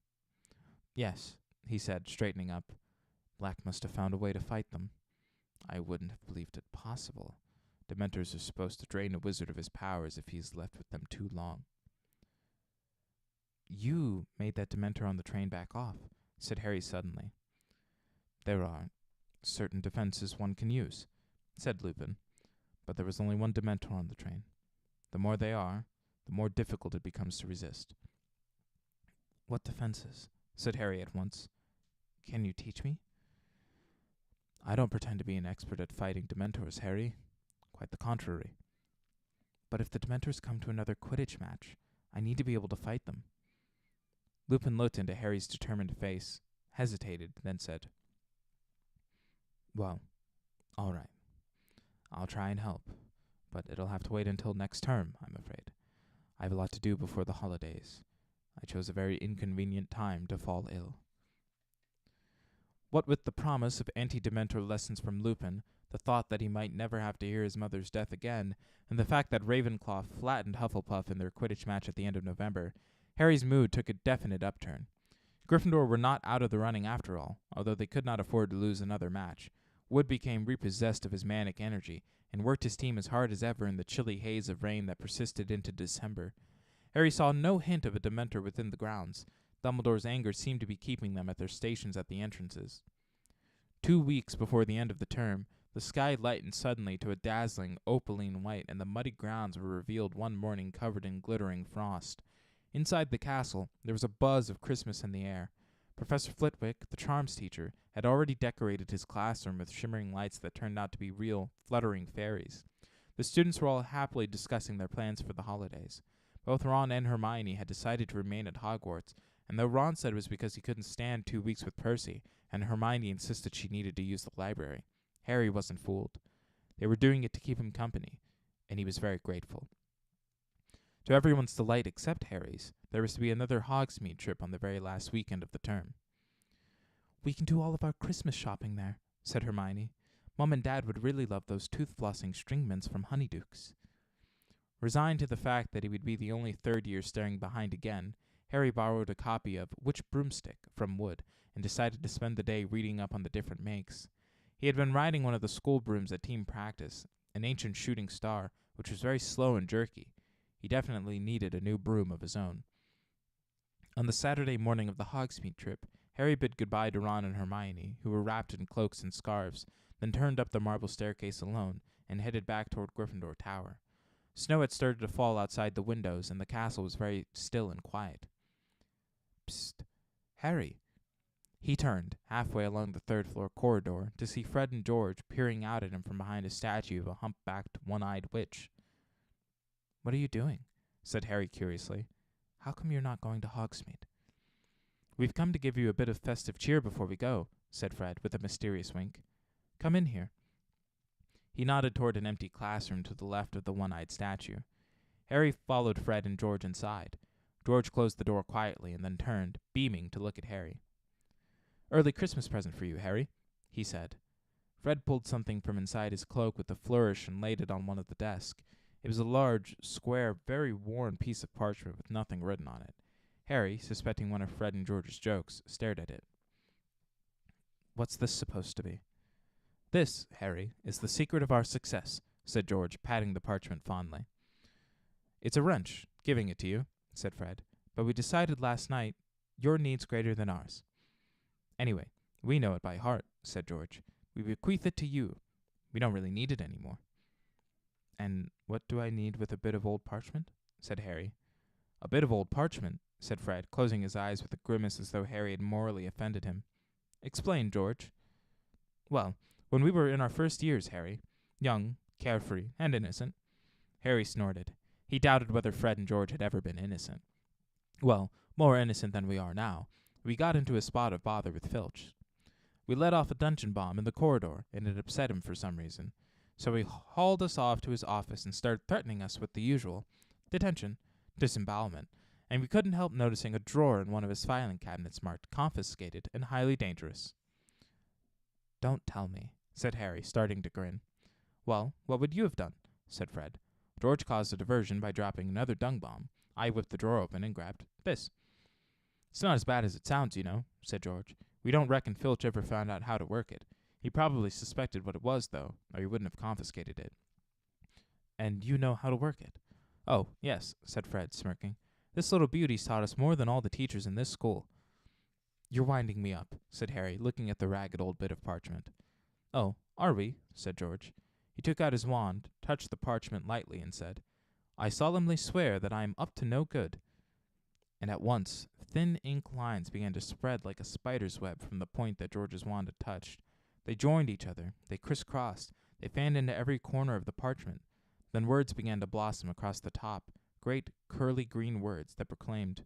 Yes, he said, straightening up. Black must have found a way to fight them. I wouldn't have believed it possible. Dementors are supposed to drain a wizard of his powers if he's left with them too long. You made that Dementor on the train back off, said Harry suddenly. There are certain defenses one can use, said Lupin, but there was only one Dementor on the train. The more they are, the more difficult it becomes to resist. What defenses? Said Harry at once. Can you teach me? I don't pretend to be an expert at fighting Dementors, Harry. Quite the contrary. But if the Dementors come to another Quidditch match, I need to be able to fight them. Lupin looked into Harry's determined face, hesitated, then said, Well, all right. I'll try and help, but it'll have to wait until next term, I'm afraid. I have a lot to do before the holidays. I chose a very inconvenient time to fall ill. What with the promise of anti-Dementor lessons from Lupin, the thought that he might never have to hear his mother's death again, and the fact that Ravenclaw flattened Hufflepuff in their Quidditch match at the end of November, Harry's mood took a definite upturn. Gryffindor were not out of the running after all, although they could not afford to lose another match. Wood became repossessed of his manic energy, and worked his team as hard as ever in the chilly haze of rain that persisted into December. Harry saw no hint of a Dementor within the grounds. Dumbledore's anger seemed to be keeping them at their stations at the entrances. 2 weeks before the end of the term, The sky lightened suddenly to a dazzling opaline white, and the muddy grounds were revealed one morning covered in glittering frost. Inside the castle, there was a buzz of Christmas in the air. Professor Flitwick, the charms teacher, had already decorated his classroom with shimmering lights that turned out to be real, fluttering fairies. The students were all happily discussing their plans for the holidays. Both Ron and Hermione had decided to remain at Hogwarts, and though Ron said it was because he couldn't stand 2 weeks with Percy, and Hermione insisted she needed to use the library, Harry wasn't fooled. They were doing it to keep him company, and he was very grateful. To everyone's delight except Harry's, there was to be another Hogsmeade trip on the very last weekend of the term. "We can do all of our Christmas shopping there," said Hermione. "Mom and Dad would really love those tooth-flossing string mints from Honeydukes." Resigned to the fact that he would be the only third-year staring behind again, Harry borrowed a copy of Which Broomstick from Wood and decided to spend the day reading up on the different makes. He had been riding one of the school brooms at team practice, an ancient shooting star, which was very slow and jerky. He definitely needed a new broom of his own. On the Saturday morning of the Hogsmeade trip, Harry bid goodbye to Ron and Hermione, who were wrapped in cloaks and scarves, then turned up the marble staircase alone and headed back toward Gryffindor Tower. Snow had started to fall outside the windows, and the castle was very still and quiet. "Psst, Harry." He turned, halfway along the third-floor corridor, to see Fred and George peering out at him from behind a statue of a humpbacked, one-eyed witch. "What are you doing?" said Harry curiously. "How come you're not going to Hogsmeade?" "We've come to give you a bit of festive cheer before we go," said Fred, with a mysterious wink. "Come in here." He nodded toward an empty classroom to the left of the one-eyed statue. Harry followed Fred and George inside. George closed the door quietly and then turned, beaming, to look at Harry. "Early Christmas present for you, Harry," he said. Fred pulled something from inside his cloak with a flourish and laid it on one of the desks. It was a large, square, very worn piece of parchment with nothing written on it. Harry, suspecting one of Fred and George's jokes, stared at it. "What's this supposed to be?" "This, Harry, is the secret of our success," said George, patting the parchment fondly. "It's a wrench, giving it to you," said Fred, "but we decided last night your need's greater than ours." "Anyway, we know it by heart," said George. "We bequeath it to you. We don't really need it anymore." "And what do I need with a bit of old parchment?" said Harry. "A bit of old parchment," said Fred, closing his eyes with a grimace as though Harry had morally offended him. "Explain, George." "Well, when we were in our first years, Harry, young, carefree, and innocent." Harry snorted. He doubted whether Fred and George had ever been innocent. "Well, more innocent than we are now. We got into a spot of bother with Filch. We let off a dungeon bomb in the corridor, and it upset him for some reason. So he hauled us off to his office and started threatening us with the usual detention, disembowelment, and we couldn't help noticing a drawer in one of his filing cabinets marked confiscated and highly dangerous." "Don't tell me," said Harry, starting to grin. "Well, what would you have done?" said Fred. "George caused a diversion by dropping another dung bomb. I whipped the drawer open and grabbed this." "It's not as bad as it sounds, you know," said George. "We don't reckon Filch ever found out how to work it. He probably suspected what it was, though, or he wouldn't have confiscated it." "And you know how to work it?" "Oh, yes," said Fred, smirking. "This little beauty's taught us more than all the teachers in this school." "You're winding me up," said Harry, looking at the ragged old bit of parchment. "Oh, are we?" said George. He took out his wand, touched the parchment lightly, and said, "I solemnly swear that I am up to no good." And at once, thin ink lines began to spread like a spider's web from the point that George's wand had touched. They joined each other, they crisscrossed, they fanned into every corner of the parchment. Then words began to blossom across the top, great curly green words that proclaimed,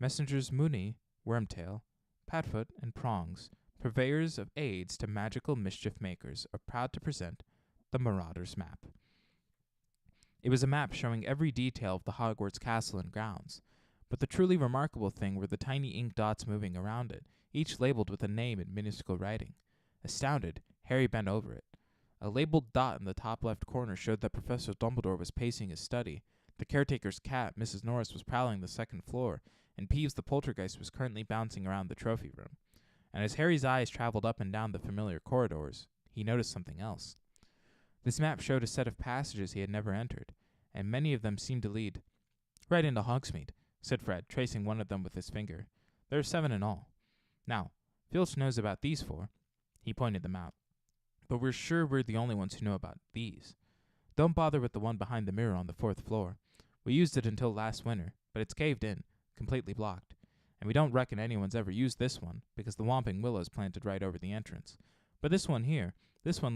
"Messengers Mooney, Wormtail, Padfoot, and Prongs, purveyors of aids to magical mischief makers, are proud to present the Marauder's Map." It was a map showing every detail of the Hogwarts castle and grounds, but the truly remarkable thing were the tiny ink dots moving around it, each labeled with a name in minuscule writing. Astounded, Harry bent over it. A labeled dot in the top left corner showed that Professor Dumbledore was pacing his study, the caretaker's cat, Mrs. Norris, was prowling the second floor, and Peeves the poltergeist was currently bouncing around the trophy room. And as Harry's eyes traveled up and down the familiar corridors, he noticed something else. This map showed a set of passages he had never entered, and many of them seemed to lead right into Hogsmeade, said Fred, tracing one of them with his finger. "There are 7 in all. Now, Filch knows about these 4. He pointed them out. but we're sure we're the only ones who know about these. Don't bother with the one behind the mirror on the 4th floor. We used it until last winter, but it's caved in, completely blocked. And we don't reckon anyone's ever used this one, because the whomping willow's planted right over the entrance. But this one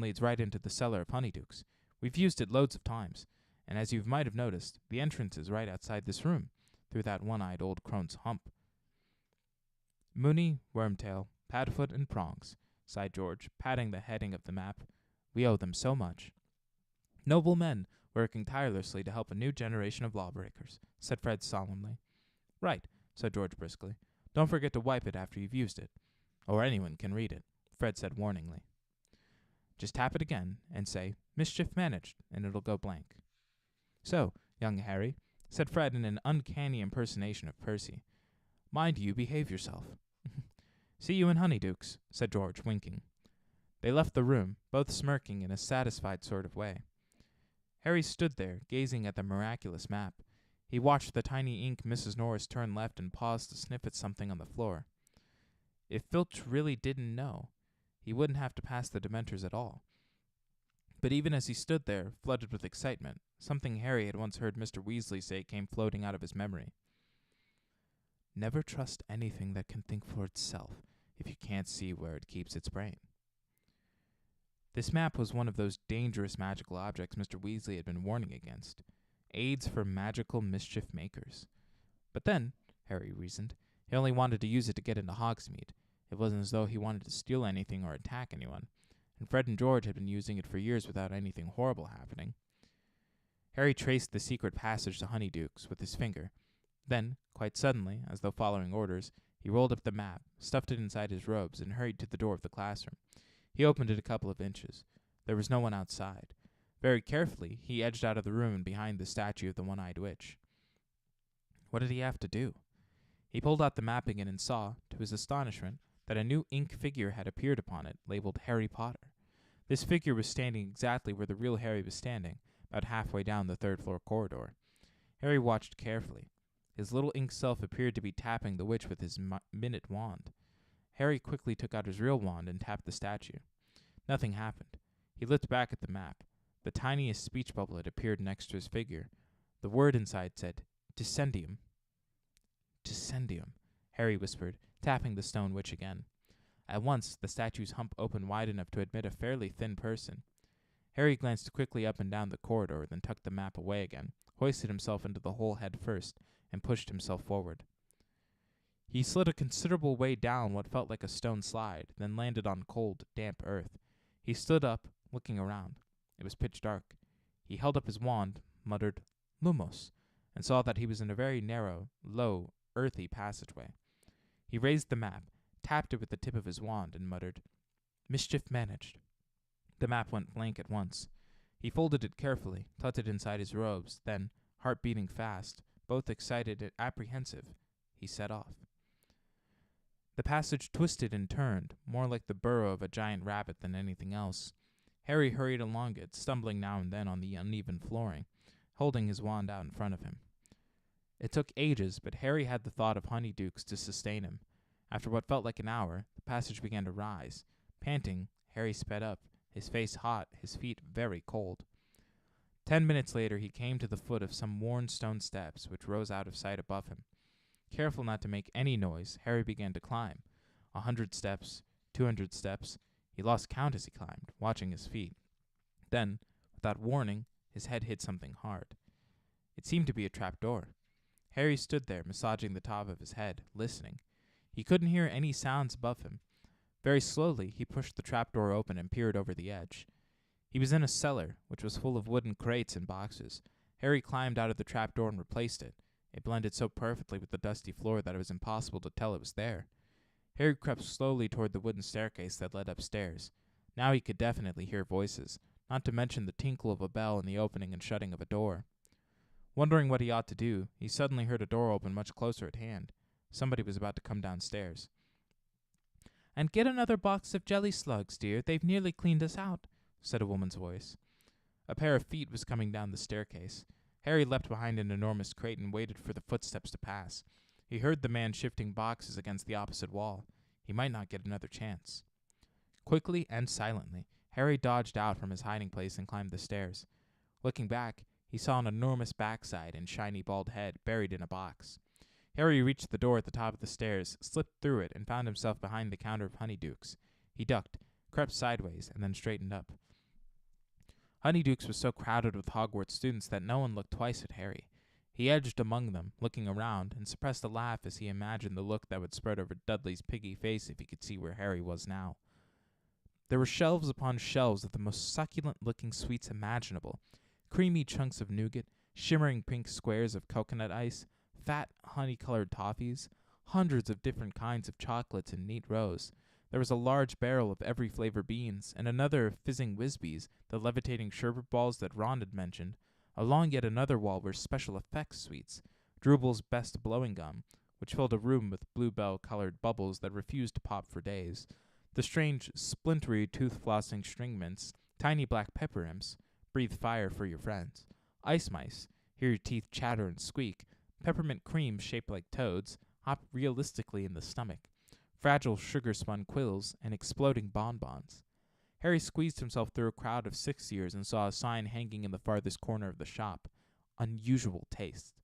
leads right into the cellar of Honeydukes. We've used it loads of times, and as you might have noticed, the entrance is right outside this room, through that one-eyed old crone's hump. Mooney, Wormtail, Padfoot, and Prongs, sighed George, patting the heading of the map. We owe them so much. Noble men, working tirelessly to help a new generation of lawbreakers, said Fred solemnly. Right, said George briskly. Don't forget to wipe it after you've used it. Or anyone can read it, Fred said warningly. Just tap it again and say, Mischief managed, and it'll go blank. So, young Harry, said Fred in an uncanny impersonation of Percy, mind you behave yourself. See you in Honeydukes, said George, winking. They left the room, both smirking in a satisfied sort of way. Harry stood there, gazing at the miraculous map. He watched the tiny ink Mrs. Norris turn left and pause to sniff at something on the floor. If Filch really didn't know, he wouldn't have to pass the Dementors at all. But even as he stood there, flooded with excitement, something Harry had once heard Mr. Weasley say came floating out of his memory. Never trust anything that can think for itself if you can't see where it keeps its brain. This map was one of those dangerous magical objects Mr. Weasley had been warning against. Aids for magical mischief makers. But then, Harry reasoned, he only wanted to use it to get into Hogsmeade. It wasn't as though he wanted to steal anything or attack anyone, and Fred and George had been using it for years without anything horrible happening. Harry traced the secret passage to Honeydukes with his finger. Then, quite suddenly, as though following orders, he rolled up the map, stuffed it inside his robes, and hurried to the door of the classroom. He opened it a couple of inches. There was no one outside. Very carefully, he edged out of the room and behind the statue of the one-eyed witch. What did he have to do? He pulled out the map again and saw, to his astonishment, that a new ink figure had appeared upon it, labeled Harry Potter. This figure was standing exactly where the real Harry was standing, about halfway down the 3rd-floor corridor. Harry watched carefully. His little ink self appeared to be tapping the witch with his minute wand. Harry quickly took out his real wand and tapped the statue. Nothing happened. He looked back at the map. The tiniest speech bubble had appeared next to his figure. The word inside said, Descendium. Descendium, Harry whispered, tapping the stone witch again. At once, the statue's hump opened wide enough to admit a fairly thin person. Harry glanced quickly up and down the corridor, then tucked the map away again, hoisted himself into the hole head first, and pushed himself forward. He slid a considerable way down what felt like a stone slide, then landed on cold, damp earth. He stood up, looking around. It was pitch dark. He held up his wand, muttered, Lumos, and saw that he was in a very narrow, low, earthy passageway. He raised the map, tapped it with the tip of his wand, and muttered, Mischief managed. The map went blank at once. He folded it carefully, tucked it inside his robes, then, heart beating fast, both excited and apprehensive, he set off. The passage twisted and turned, more like the burrow of a giant rabbit than anything else. Harry hurried along it, stumbling now and then on the uneven flooring, holding his wand out in front of him. It took ages, but Harry had the thought of Honeydukes to sustain him. After what felt like an hour, the passage began to rise. Panting, Harry sped up, his face hot, his feet very cold. 10 minutes later he came to the foot of some worn stone steps which rose out of sight above him. Careful not to make any noise, Harry began to climb. 100 steps, 200 steps. He lost count as he climbed, watching his feet. Then, without warning, his head hit something hard. It seemed to be a trap door. Harry stood there, massaging the top of his head, listening. He couldn't hear any sounds above him. Very slowly, he pushed the trapdoor open and peered over the edge. He was in a cellar, which was full of wooden crates and boxes. Harry climbed out of the trapdoor and replaced it. It blended so perfectly with the dusty floor that it was impossible to tell it was there. Harry crept slowly toward the wooden staircase that led upstairs. Now he could definitely hear voices, not to mention the tinkle of a bell and the opening and shutting of a door. Wondering what he ought to do, he suddenly heard a door open much closer at hand. Somebody was about to come downstairs. "And get another box of jelly slugs, dear. They've nearly cleaned us out," said a woman's voice. A pair of feet was coming down the staircase. Harry leapt behind an enormous crate and waited for the footsteps to pass. He heard the man shifting boxes against the opposite wall. He might not get another chance. Quickly and silently, Harry dodged out from his hiding place and climbed the stairs. Looking back, he saw an enormous backside and shiny bald head buried in a box. Harry reached the door at the top of the stairs, slipped through it, and found himself behind the counter of Honeydukes. He ducked, crept sideways, and then straightened up. Honeydukes was so crowded with Hogwarts students that no one looked twice at Harry. He edged among them, looking around, and suppressed a laugh as he imagined the look that would spread over Dudley's piggy face if he could see where Harry was now. There were shelves upon shelves of the most succulent-looking sweets imaginable, creamy chunks of nougat, shimmering pink squares of coconut ice, fat, honey-colored toffees, hundreds of different kinds of chocolates in neat rows. There was a large barrel of every flavor beans, and another of fizzing Whizbees, the levitating sherbet balls that Ron had mentioned. Along yet another wall were special effects sweets, Drubel's best blowing gum, which filled a room with bluebell-colored bubbles that refused to pop for days, the strange, splintery tooth-flossing string mints, tiny black pepper imps, breathe fire for your friends, ice mice, hear your teeth chatter and squeak, peppermint cream shaped like toads, hop realistically in the stomach, fragile sugar-spun quills, and exploding bonbons. Harry squeezed himself through a crowd of 6-years and saw a sign hanging in the farthest corner of the shop. Unusual taste.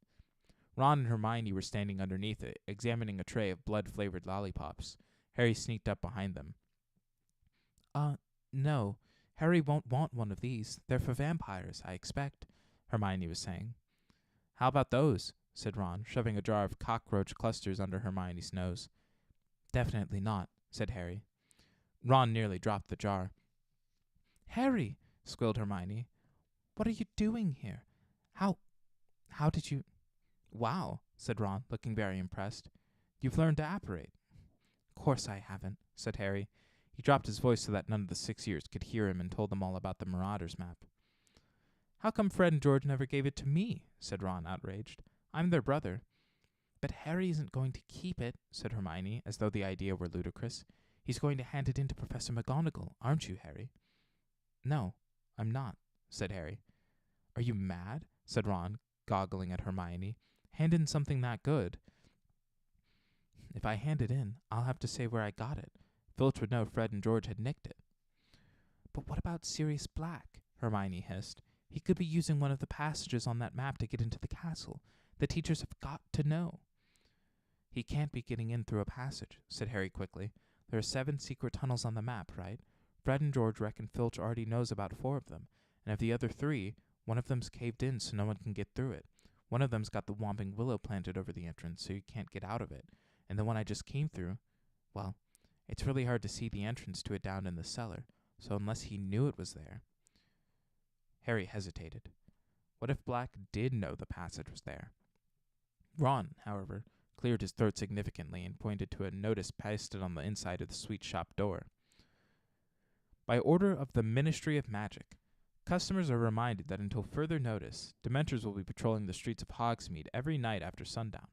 Ron and Hermione were standing underneath it, examining a tray of blood-flavored lollipops. Harry sneaked up behind them. No. Harry won't want one of these. They're for vampires, I expect, Hermione was saying. How about those? Said Ron, shoving a jar of cockroach clusters under Hermione's nose. Definitely not, said Harry. Ron nearly dropped the jar. Harry, squealed Hermione. What are you doing here? How did you... Wow, said Ron, looking very impressed. You've learned to apparate. Course I haven't, said Harry. He dropped his voice so that none of the 6-years could hear him and told them all about the Marauders map. How come Fred and George never gave it to me? Said Ron, outraged. I'm their brother. But Harry isn't going to keep it, said Hermione, as though the idea were ludicrous. He's going to hand it in to Professor McGonagall, aren't you, Harry? No, I'm not, said Harry. Are you mad? Said Ron, goggling at Hermione. Hand in something that good. If I hand it in, I'll have to say where I got it. Filch would know Fred and George had nicked it. But what about Sirius Black? Hermione hissed. He could be using one of the passages on that map to get into the castle. The teachers have got to know. He can't be getting in through a passage, said Harry quickly. There are 7 secret tunnels on the map, right? Fred and George reckon Filch already knows about 4 of them, and of the other 3, one of them's caved in so no one can get through it. One of them's got the Whomping Willow planted over the entrance so you can't get out of it, and the one I just came through, well, it's really hard to see the entrance to it down in the cellar, so unless he knew it was there... Harry hesitated. What if Black did know the passage was there? Ron, however, cleared his throat significantly and pointed to a notice pasted on the inside of the sweet shop door. By order of the Ministry of Magic, customers are reminded that until further notice, Dementors will be patrolling the streets of Hogsmeade every night after sundown.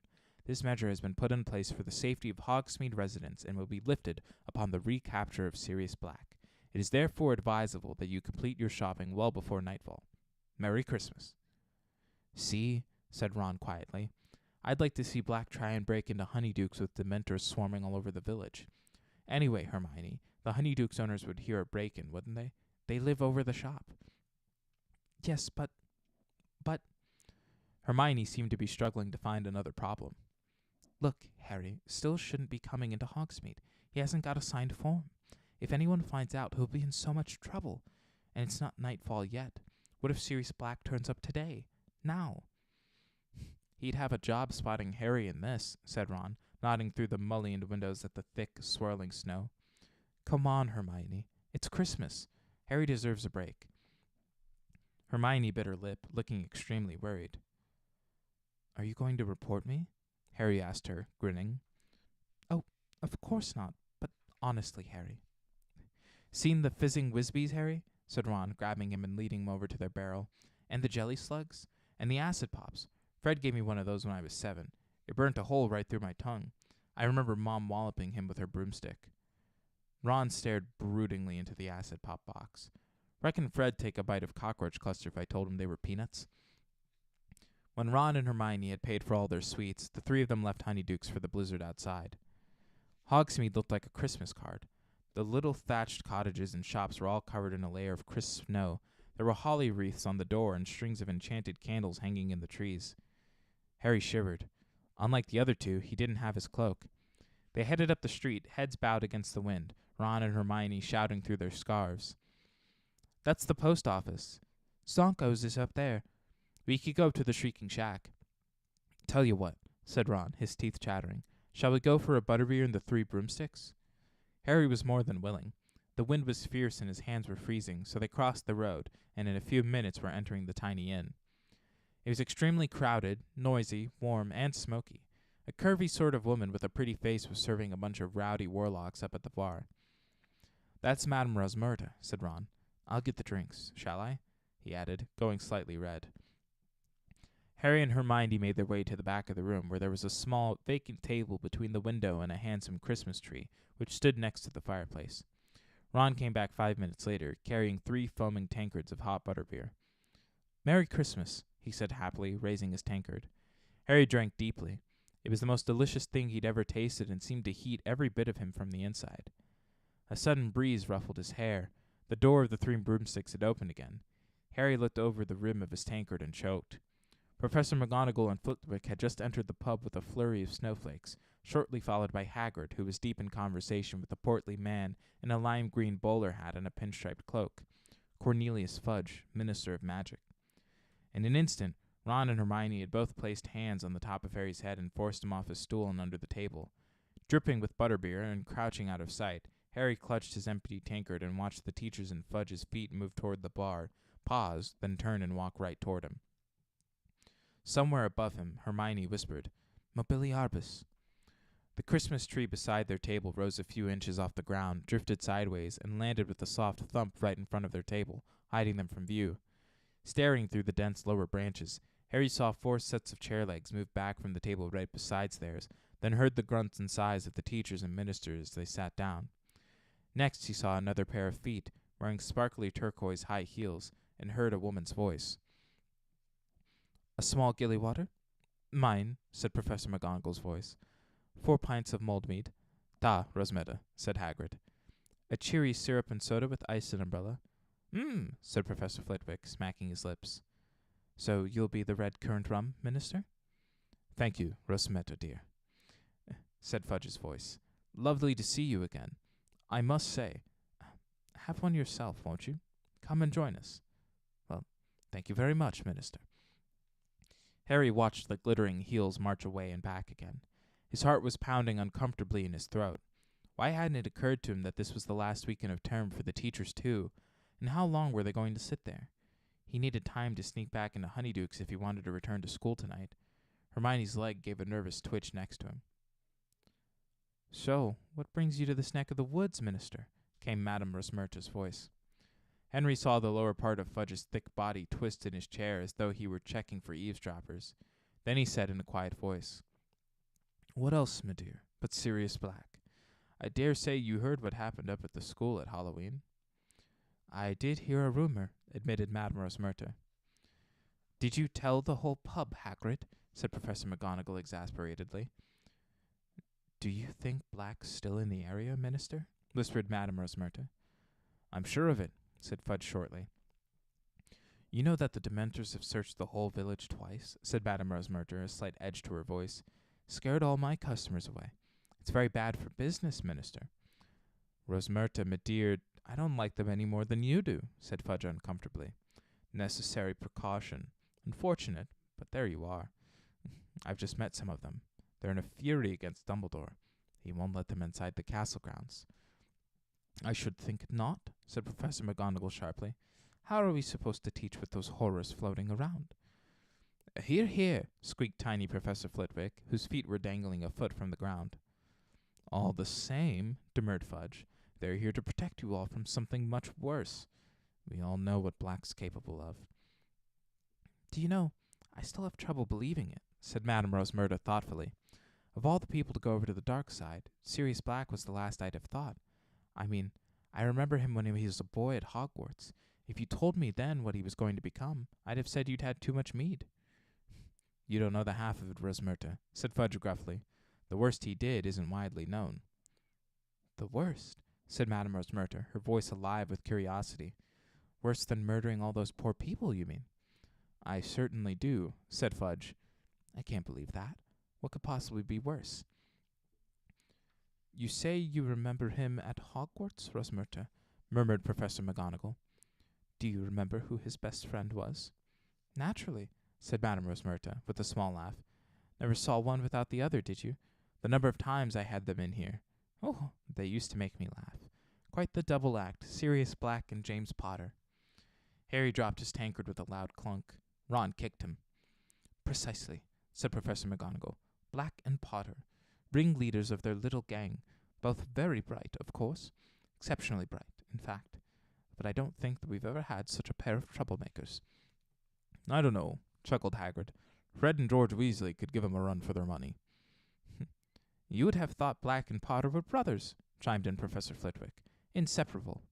This measure has been put in place for the safety of Hogsmeade residents and will be lifted upon the recapture of Sirius Black. It is therefore advisable that you complete your shopping well before nightfall. Merry Christmas. See, said Ron quietly, I'd like to see Black try and break into Honeydukes with Dementors swarming all over the village. Anyway, Hermione, the Honeydukes owners would hear a break-in, wouldn't they? They live over the shop. Yes, but... Hermione seemed to be struggling to find another problem. Look, Harry, Still shouldn't be coming into Hogsmeade. He hasn't got a signed form. If anyone finds out, he'll be in so much trouble. And it's not nightfall yet. What if Sirius Black turns up today? Now? He'd have a job spotting Harry in this, said Ron, nodding through the mullioned windows at the thick, swirling snow. Come on, Hermione. It's Christmas. Harry deserves a break. Hermione bit her lip, looking extremely worried. Are you going to report me? Harry asked her, grinning. Oh, of course not, but honestly, Harry. Seen the fizzing Whizbees, Harry? Said Ron, grabbing him and leading him over to their barrel. And the jelly slugs? And the acid pops? Fred gave me one of those when I was 7. It burnt a hole right through my tongue. I remember Mom walloping him with her broomstick. Ron stared broodingly into the acid pop box. Reckon Fred'd take a bite of cockroach cluster if I told him they were peanuts. When Ron and Hermione had paid for all their sweets, the 3 of them left Honeydukes for the blizzard outside. Hogsmeade looked like a Christmas card. The little thatched cottages and shops were all covered in a layer of crisp snow. There were holly wreaths on the door and strings of enchanted candles hanging in the trees. Harry shivered. Unlike the other two, he didn't have his cloak. They headed up the street, heads bowed against the wind, Ron and Hermione shouting through their scarves. "That's the post office. Zonko's is up there. We could go to the Shrieking Shack." "Tell you what," said Ron, his teeth chattering. "Shall we go for a butterbeer and the 3 broomsticks?" Harry was more than willing. The wind was fierce and his hands were freezing, so they crossed the road, and in a few minutes were entering the tiny inn. It was extremely crowded, noisy, warm, and smoky. A curvy sort of woman with a pretty face was serving a bunch of rowdy warlocks up at the bar. "That's Madame Rosmerta," said Ron. "I'll get the drinks, shall I?" he added, going slightly red. Harry and Hermione made their way to the back of the room, where there was a small, vacant table between the window and a handsome Christmas tree, which stood next to the fireplace. Ron came back 5 minutes later, carrying 3 foaming tankards of hot butterbeer. "Merry Christmas," he said happily, raising his tankard. Harry drank deeply. It was the most delicious thing he'd ever tasted and seemed to heat every bit of him from the inside. A sudden breeze ruffled his hair. The door of the 3 broomsticks had opened again. Harry looked over the rim of his tankard and choked. Professor McGonagall and Flitwick had just entered the pub with a flurry of snowflakes, shortly followed by Hagrid, who was deep in conversation with a portly man in a lime-green bowler hat and a pinstriped cloak, Cornelius Fudge, Minister of Magic. In an instant, Ron and Hermione had both placed hands on the top of Harry's head and forced him off his stool and under the table. Dripping with butterbeer and crouching out of sight, Harry clutched his empty tankard and watched the teachers and Fudge's feet move toward the bar, pause, then turn and walk right toward him. Somewhere above him, Hermione whispered, "Mobiliarbus." The Christmas tree beside their table rose a few inches off the ground, drifted sideways, and landed with a soft thump right in front of their table, hiding them from view. Staring through the dense lower branches, Harry saw 4 sets of chair legs move back from the table right beside theirs, then heard the grunts and sighs of the teachers and ministers as they sat down. Next he saw another pair of feet, wearing sparkly turquoise high heels, and heard a woman's voice. "A small gilly water?" "Mine," said Professor McGonagall's voice. 4 pints of mulled mead." "Da, Rosmerta," said Hagrid. "A cheery syrup and soda with ice and umbrella." Said Professor Flitwick, smacking his lips. "So you'll be the red currant rum, Minister?" "Thank you, Rosmerta, dear," said Fudge's voice. "Lovely to see you again. I must say, have one yourself, won't you? Come and join us." "Well, thank you very much, Minister." Harry watched the glittering heels march away and back again. His heart was pounding uncomfortably in his throat. Why hadn't it occurred to him that this was the last weekend of term for the teachers, too? And how long were they going to sit there? He needed time to sneak back into Honeydukes if he wanted to return to school tonight. Hermione's leg gave a nervous twitch next to him. "So, what brings you to this neck of the woods, Minister?" came Madame Rosmerta's voice. Henry saw the lower part of Fudge's thick body twist in his chair as though he were checking for eavesdroppers. Then he said in a quiet voice, "What else, my dear, but Sirius Black? I dare say you heard what happened up at the school at Halloween." "I did hear a rumor," admitted Madame Rosmerta. "Did you tell the whole pub, Hagrid?" said Professor McGonagall exasperatedly. "Do you think Black's still in the area, Minister?" whispered Madame Rosmerta. "I'm sure of it," said Fudge shortly. "You know that the Dementors have searched the whole village twice," said Madame Rosmerta, a slight edge to her voice. "Scared all my customers away. It's very bad for business, Minister." "Rosmerta, my dear, I don't like them any more than you do," said Fudge uncomfortably. "Necessary precaution. Unfortunate, but there you are. I've just met some of them. They're in a fury against Dumbledore. He won't let them inside the castle grounds." "I should think not," said Professor McGonagall sharply. "How are we supposed to teach with those horrors floating around?" "Hear, hear," squeaked tiny Professor Flitwick, whose feet were dangling a foot from the ground. "All the same," demurred Fudge, "they're here to protect you all from something much worse. We all know what Black's capable of." "Do you know, I still have trouble believing it," said Madame Rosmerta thoughtfully. "Of all the people to go over to the dark side, Sirius Black was the last I'd have thought. I mean, I remember him when he was a boy at Hogwarts. If you told me then what he was going to become, I'd have said you'd had too much mead." "You don't know the half of it, Rosmerta," said Fudge gruffly. "The worst he did isn't widely known." "The worst?" said Madame Rosemerta, her voice alive with curiosity. Worse than murdering all those poor people, you mean? I certainly do, said Fudge. I can't believe that. What could possibly be worse? You say you remember him at Hogwarts, Rosemerta, murmured Professor McGonagall. Do you remember who his best friend was? Naturally, said Madame Rosemerta, with a small laugh. Never saw one without the other, did you? The number of times I had them in here. Oh, they used to make me laugh. Quite the double act, Sirius Black and James Potter. Harry dropped his tankard with a loud clunk. Ron kicked him. Precisely, said Professor McGonagall. Black and Potter, ringleaders of their little gang, both very bright, of course, exceptionally bright, in fact. But I don't think that we've ever had such a pair of troublemakers. I don't know, chuckled Hagrid. Fred and George Weasley could give 'em a run for their money. You would have thought Black and Potter were brothers, chimed in Professor Flitwick. Inseparable.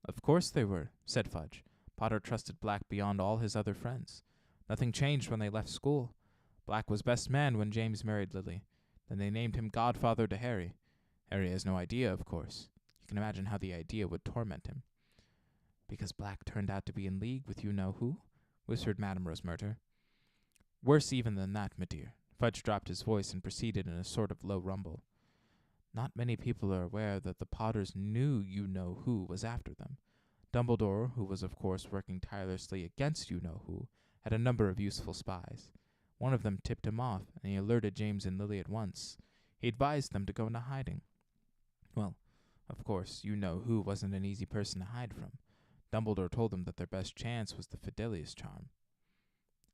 Of course they were, said Fudge. Potter trusted Black beyond all his other friends. Nothing changed when they left school. Black was best man when James married Lily. Then they named him godfather to Harry. Harry has no idea, of course. You can imagine how the idea would torment him. Because Black turned out to be in league with you-know-who? Whispered Madame Rosemerta. Worse even than that, my dear. Fudge dropped his voice and proceeded in a sort of low rumble. Not many people are aware that the Potters knew you-know-who was after them. Dumbledore, who was of course working tirelessly against you-know-who, had a number of useful spies. One of them tipped him off, and he alerted James and Lily at once. He advised them to go into hiding. Well, of course, you-know-who wasn't an easy person to hide from. Dumbledore told them that their best chance was the Fidelius charm.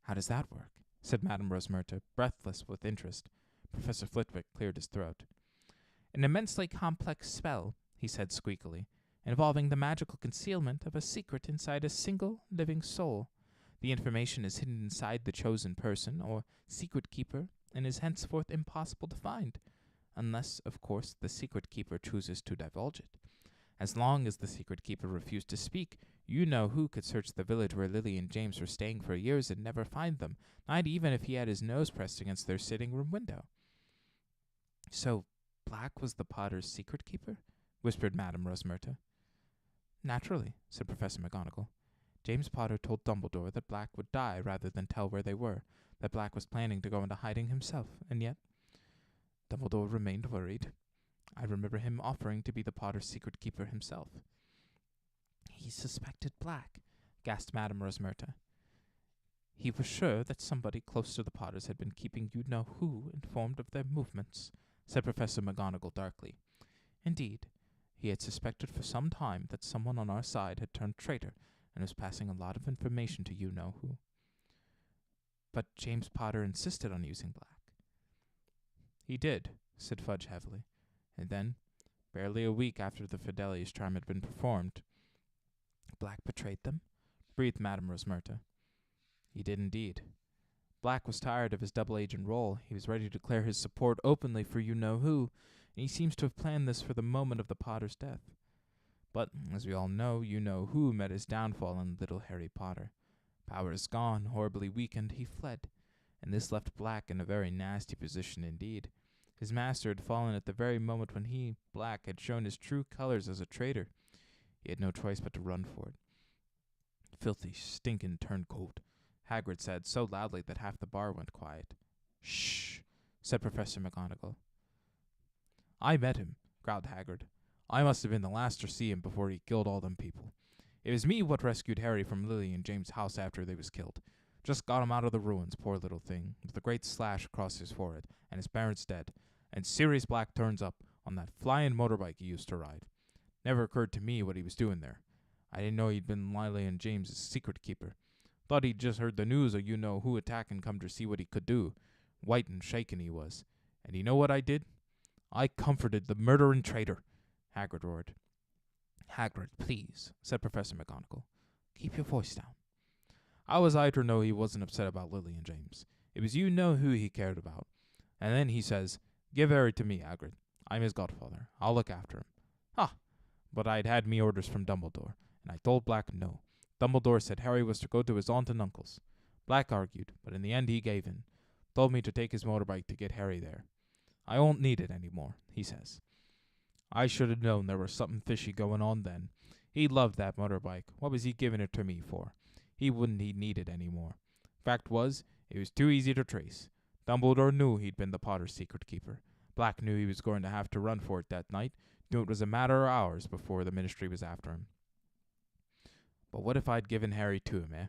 How does that work? Said Madame Rosemerta, breathless with interest. Professor Flitwick cleared his throat. An immensely complex spell, he said squeakily, involving the magical concealment of a secret inside a single living soul. The information is hidden inside the chosen person, or secret keeper, and is henceforth impossible to find, unless, of course, the secret keeper chooses to divulge it. As long as the secret keeper refused to speak, you-know-who could search the village where Lily and James were staying for years and never find them, not even if he had his nose pressed against their sitting-room window. So, Black was the Potter's secret keeper? Whispered Madame Rosemerta. Naturally, said Professor McGonagall. James Potter told Dumbledore that Black would die rather than tell where they were, that Black was planning to go into hiding himself, and yet Dumbledore remained worried. I remember him offering to be the Potter's secret keeper himself. He suspected Black, gasped Madame Rosemerta. He was sure that somebody close to the Potters had been keeping you-know-who informed of their movements, said Professor McGonagall darkly. Indeed, he had suspected for some time that someone on our side had turned traitor and was passing a lot of information to you-know-who. But James Potter insisted on using Black. He did, said Fudge heavily. And then, barely a week after the Fidelius charm had been performed, Black betrayed them? Breathed Madame Rosemerta. He did indeed. Black was tired of his double-agent role. He was ready to declare his support openly for you-know-who, and he seems to have planned this for the moment of the Potter's death. But, as we all know, you-know-who met his downfall in little Harry Potter. Powers gone, horribly weakened, he fled, and this left Black in a very nasty position indeed. His master had fallen at the very moment when he, Black, had shown his true colors as a traitor. He had no choice but to run for it. Filthy, stinkin' turncoat, Hagrid said so loudly that half the bar went quiet. Shh, said Professor McGonagall. I met him, growled Hagrid. I must have been the last to see him before he killed all them people. It was me what rescued Harry from Lily and James' house after they was killed. Just got him out of the ruins, poor little thing, with a great slash across his forehead, and his parents dead. And Sirius Black turns up on that flying motorbike he used to ride. Never occurred to me what he was doing there. I didn't know he'd been Lily and James' secret keeper. Thought he'd just heard the news of you-know-who attack and come to see what he could do. White and shaken he was. And you know what I did? I comforted the murdering traitor, Hagrid roared. Hagrid, please, said Professor McGonagall. Keep your voice down. How was I to know he wasn't upset about Lily and James? It was you-know-who he cared about. And then he says, Give Harry to me, Hagrid. I'm his godfather. I'll look after him. Ha! But I'd had me orders from Dumbledore, and I told Black no. Dumbledore said Harry was to go to his aunt and uncle's. Black argued, but in the end he gave in. Told me to take his motorbike to get Harry there. I won't need it any more, he says. I should have known there was something fishy going on then. He loved that motorbike. What was he giving it to me for? He wouldn't need it any more. Fact was, it was too easy to trace. Dumbledore knew he'd been the Potter's secret keeper. Black knew he was going to have to run for it that night. Knew it was a matter of hours before the Ministry was after him. But what if I'd given Harry to him, eh?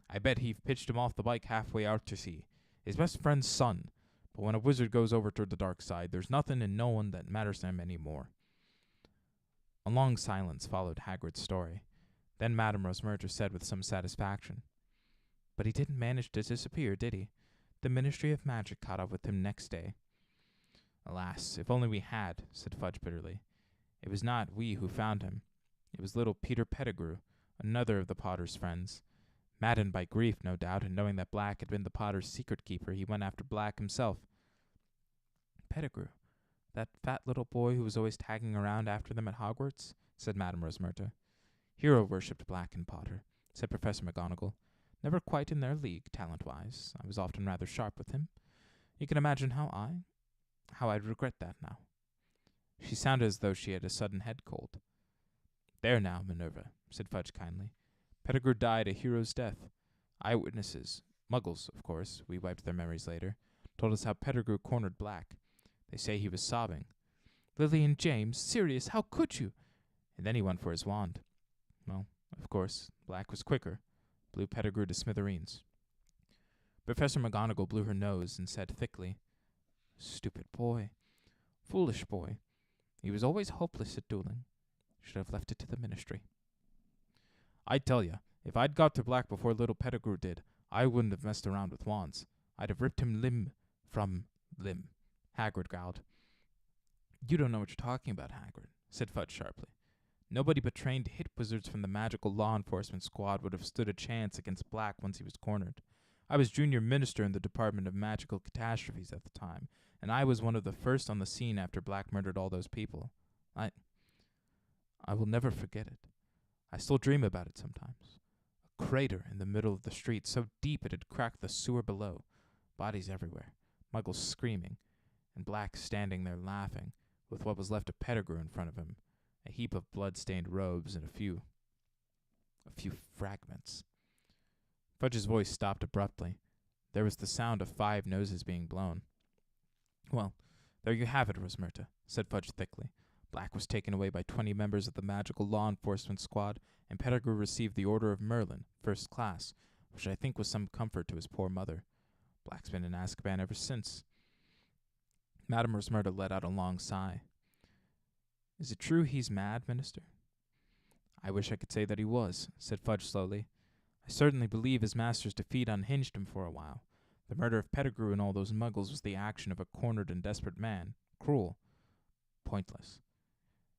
I bet he'd pitched him off the bike halfway out to sea. His best friend's son. But when a wizard goes over to the dark side, there's nothing and no one that matters to him anymore. A long silence followed Hagrid's story. Then Madame Rosmerta said with some satisfaction, "But he didn't manage to disappear, did he? The Ministry of Magic caught up with him next day." "Alas, if only we had," said Fudge bitterly. "It was not we who found him. It was little Peter Pettigrew, another of the Potter's friends. Maddened by grief, no doubt, and knowing that Black had been the Potter's secret keeper, he went after Black himself." "Pettigrew? That fat little boy who was always tagging around after them at Hogwarts?" said Madame Rosmerta. "Hero worshipped Black and Potter," said Professor McGonagall. "Never quite in their league, talent-wise. I was often rather sharp with him. You can imagine how I'd regret that now." She sounded as though she had a sudden head cold. "There now, Minerva," said Fudge kindly. "Pettigrew died a hero's death. Eyewitnesses, Muggles, of course, we wiped their memories later, told us how Pettigrew cornered Black. They say he was sobbing. 'Lily and James, Sirius, how could you?' And then he went for his wand. Well, of course, Black was quicker, blew Pettigrew to smithereens." Professor McGonagall blew her nose and said thickly, "Stupid boy. Foolish boy. He was always hopeless at dueling. Should have left it to the Ministry." "I tell ya, if I'd got to Black before little Pettigrew did, I wouldn't have messed around with wands. I'd have ripped him limb from limb," Hagrid growled. "You don't know what you're talking about, Hagrid," said Fudge sharply. "Nobody but trained hit wizards from the magical law enforcement squad would have stood a chance against Black once he was cornered. I was junior minister in the Department of Magical Catastrophes at the time, and I was one of the first on the scene after Black murdered all those people. I will never forget it. I still dream about it sometimes. A crater in the middle of the street, so deep it had cracked the sewer below. Bodies everywhere, Muggles screaming, and Black standing there laughing, with what was left of Pettigrew in front of him, a heap of blood-stained robes and a few fragments." Fudge's voice stopped abruptly. There was the sound of 5 noses being blown. "Well, there you have it, Rosmerta," said Fudge thickly. "Black was taken away by 20 members of the magical law enforcement squad, and Pettigrew received the Order of Merlin, first class, which I think was some comfort to his poor mother. Black's been in Azkaban ever since." Madame Rosmerta let out a long sigh. "Is it true he's mad, Minister?" "I wish I could say that he was," said Fudge slowly. "I certainly believe his master's defeat unhinged him for a while. The murder of Pettigrew and all those Muggles was the action of a cornered and desperate man. Cruel. Pointless.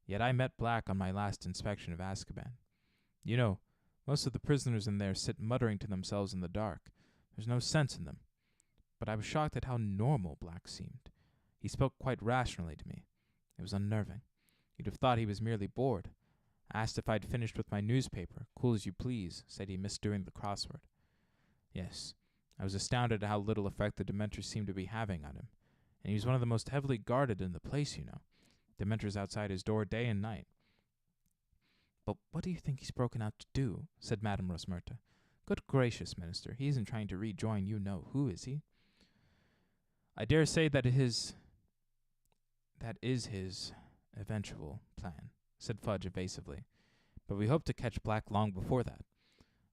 Yet I met Black on my last inspection of Azkaban. You know, most of the prisoners in there sit muttering to themselves in the dark. There's no sense in them. But I was shocked at how normal Black seemed. He spoke quite rationally to me. It was unnerving. You'd have thought he was merely bored. Asked if I'd finished with my newspaper. Cool as you please. Said he missed doing the crossword. Yes, I was astounded at how little effect the Dementors seemed to be having on him. And he was one of the most heavily guarded in the place, you know. Dementors outside his door day and night." "But what do you think he's broken out to do?" said Madame Rosmerta. "Good gracious, Minister, he isn't trying to rejoin you-know-who, is he?" "I dare say that is his eventual plan," said Fudge evasively. "But we hope to catch Black long before that.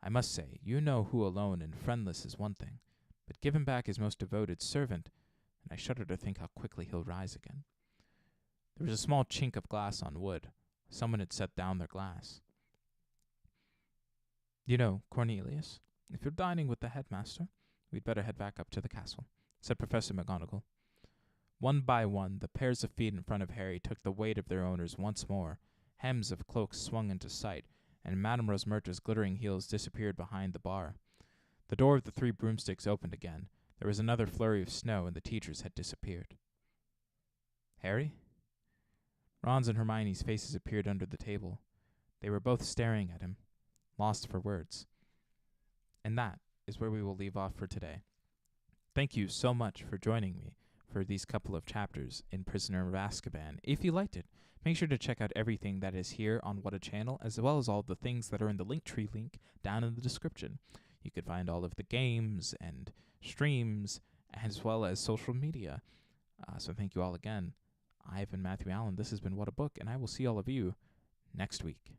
I must say, you-know-who alone and friendless is one thing, but give him back his most devoted servant, and I shudder to think how quickly he'll rise again." There was a small chink of glass on wood. Someone had set down their glass. "You know, Cornelius, if you're dining with the headmaster, we'd better head back up to the castle," said Professor McGonagall. One by one, the pairs of feet in front of Harry took the weight of their owners once more. Hems of cloaks swung into sight, and Madame Rosmerta's glittering heels disappeared behind the bar. The door of the 3 broomsticks opened again. There was another flurry of snow, and the teachers had disappeared. "Harry?" Ron's and Hermione's faces appeared under the table. They were both staring at him, lost for words. And that is where we will leave off for today. Thank you so much for joining me for these couple of chapters in Prisoner of Azkaban. If you liked it, Make sure to check out everything that is here on Whatta channel, as well as all the things that are in the Linktree link down in the description. You can find all of the games and streams, as well as social media. So thank you all again. I've been Matthew Allen. This has been What a Book, and I will see all of you next week.